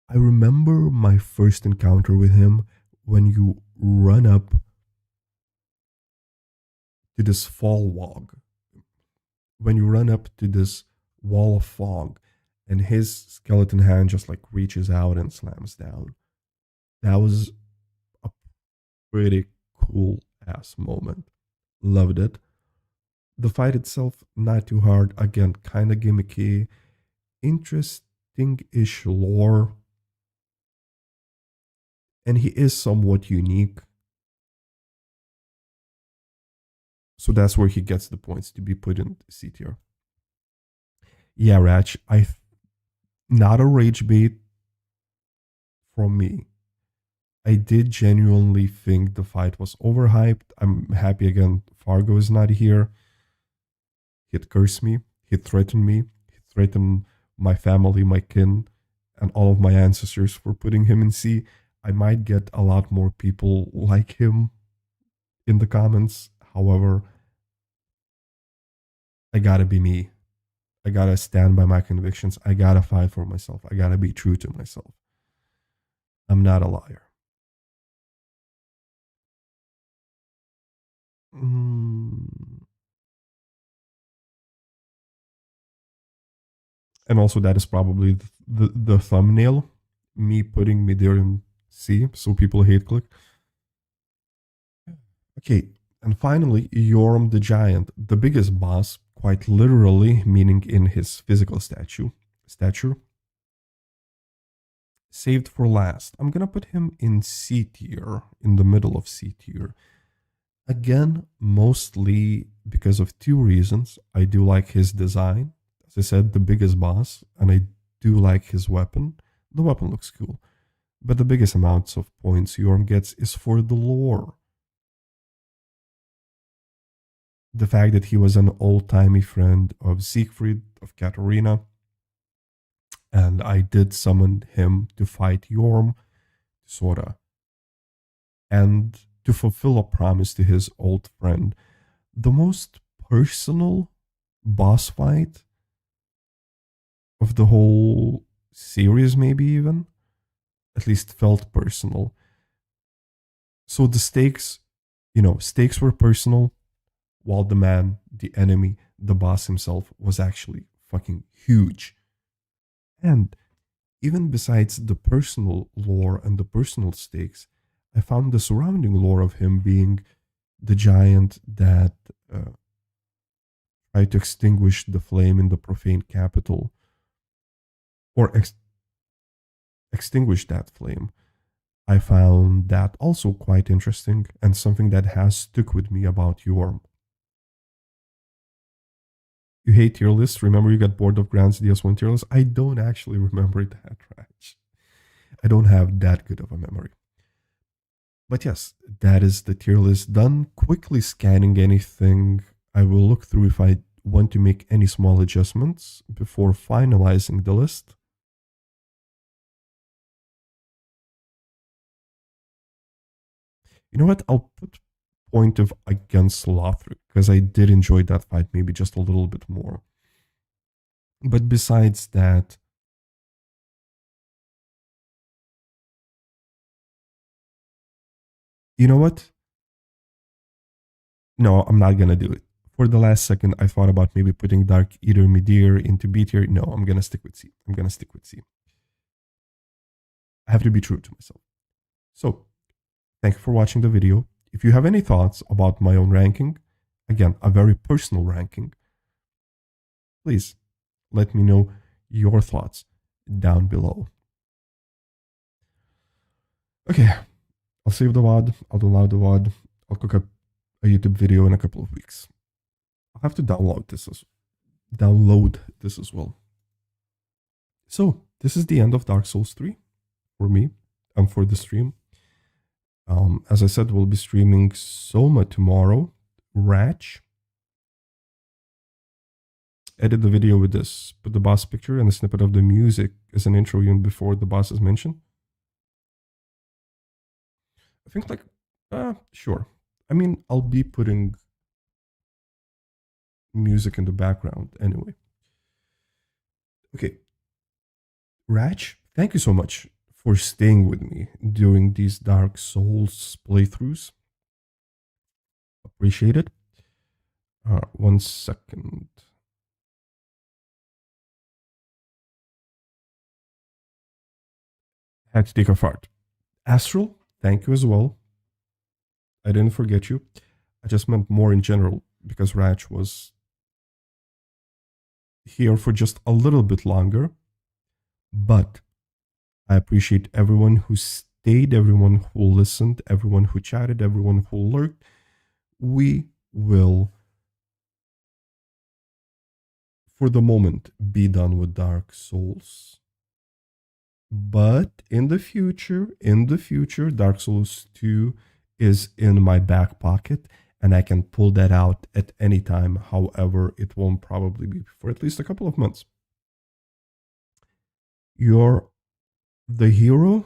I remember my first encounter with him when you run up to this fall wall. When you run up to this wall of fog and his skeleton hand just like reaches out and slams down. That was a pretty cool ass moment. Loved it. The fight itself, not too hard. Again, kind of gimmicky. Interesting ish lore. And he is somewhat unique. So that's where he gets the points to be put in C tier. Yeah, Ratch, not a rage bait from me. I did genuinely think the fight was overhyped. I'm happy again Fargo is not here. He'd curse me. He'd threaten me. He threatened my family, my kin, and all of my ancestors for putting him in C. I might get a lot more people like him in the comments. However, I gotta be me. I gotta stand by my convictions. I gotta fight for myself. I gotta be true to myself. I'm not a liar. And also, that is probably the thumbnail. Me putting me there in C, so people hate click. Okay, and finally, Yorm the Giant, the biggest boss, quite literally, meaning in his physical stature. Saved for last. I'm gonna put him in C tier, in the middle of C tier. Again, mostly because of two reasons. I do like his design. As I said, the biggest boss, and I do like his weapon. The weapon looks cool. But the biggest amounts of points Yorm gets is for the lore. The fact that he was an old-timey friend of Siegfried, of Katarina, and I did summon him to fight Yorm, sorta, and to fulfill a promise to his old friend. The most personal boss fight of the whole series, maybe even, at least felt personal. So the stakes, stakes were personal, while the man, the enemy, the boss himself was actually fucking huge. And even besides the personal lore and the personal stakes, I found the surrounding lore of him being the giant that tried to extinguish the flame in the profane capital, or extinguish that flame. I found that also quite interesting and something that has stuck with me about Yorm. You hate tier lists? Remember you got bored of Grand's DS1 tier list? I don't actually remember that, Raj. I don't have that good of a memory. But yes, that is the tier list done. Quickly scanning anything. I will look through if I want to make any small adjustments before finalizing the list. You know what? I'll put point of against Lothric because I did enjoy that fight maybe just a little bit more. But besides that, you know what? No, I'm not gonna do it. For the last second, I thought about maybe putting Dark Eater Midir into B tier. No, I'm gonna stick with C. I'm gonna stick with C. I have to be true to myself. So, thank you for watching the video. If you have any thoughts about my own ranking, again, a very personal ranking, please let me know your thoughts down below. Okay, I'll save the VOD, I'll download the VOD, I'll cook up a YouTube video in a couple of weeks. I'll have to download this as well. So, this is the end of Dark Souls 3 for me and for the stream. As I said, we'll be streaming Soma tomorrow. Ratch. Edit the video with this. Put the boss picture and a snippet of the music as an intro even before the boss is mentioned. I think sure. I mean, I'll be putting music in the background anyway. Okay. Ratch, thank you so much for staying with me during these Dark Souls playthroughs. Appreciate it. 1 second. Had to take a fart. Astral, thank you as well. I didn't forget you. I just meant more in general because Ratch was here for just a little bit longer. But I appreciate everyone who stayed, everyone who listened, everyone who chatted, everyone who lurked. We will, for the moment, be done with Dark Souls. But in the future, Dark Souls 2 is in my back pocket and I can pull that out at any time. However, it won't probably be for at least a couple of months. You're the hero.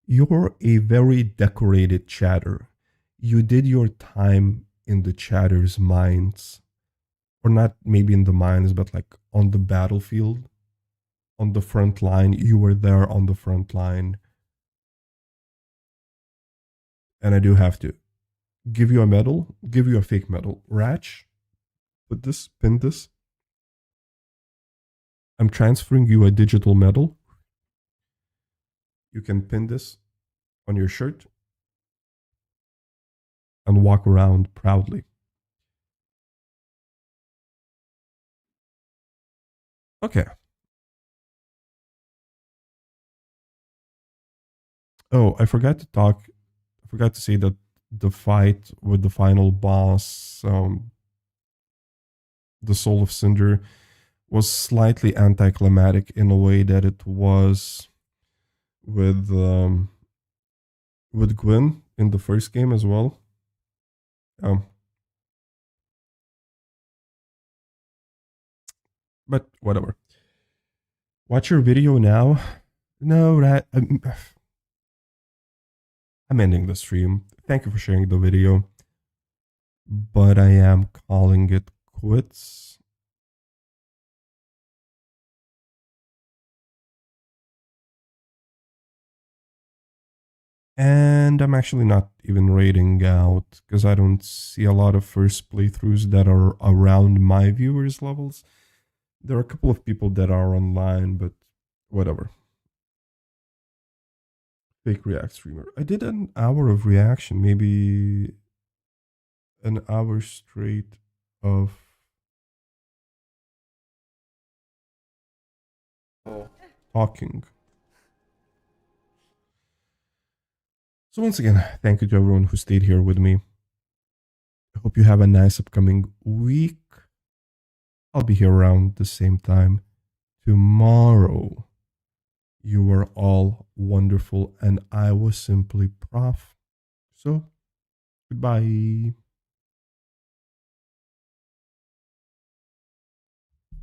You're a very decorated chatter. You did your time in the chatter's minds. Or not maybe in the minds, but like on the battlefield. On the front line. You were there on the front line. And I do have to give you a medal, give you a fake medal. Ratch, put this, pin this. I'm transferring you a digital medal. You can pin this on your shirt and walk around proudly. Okay. Oh, I forgot to say that the fight with the final boss, the Soul of Cinder, was slightly anticlimactic in a way that it was with Gwyn in the first game as well. But whatever. Watch your video now. No, that I'm ending the stream. Thank you for sharing the video, but I am calling it quits. And I'm actually not even rating out because I don't see a lot of first playthroughs that are around my viewers' levels. There are a couple of people that are online, but whatever. Fake React streamer. I did an hour of reaction, maybe an hour straight of talking. So once again, thank you to everyone who stayed here with me. I hope you have a nice upcoming week. I'll be here around the same time tomorrow. You were all wonderful, and I was simply Prof. So, goodbye.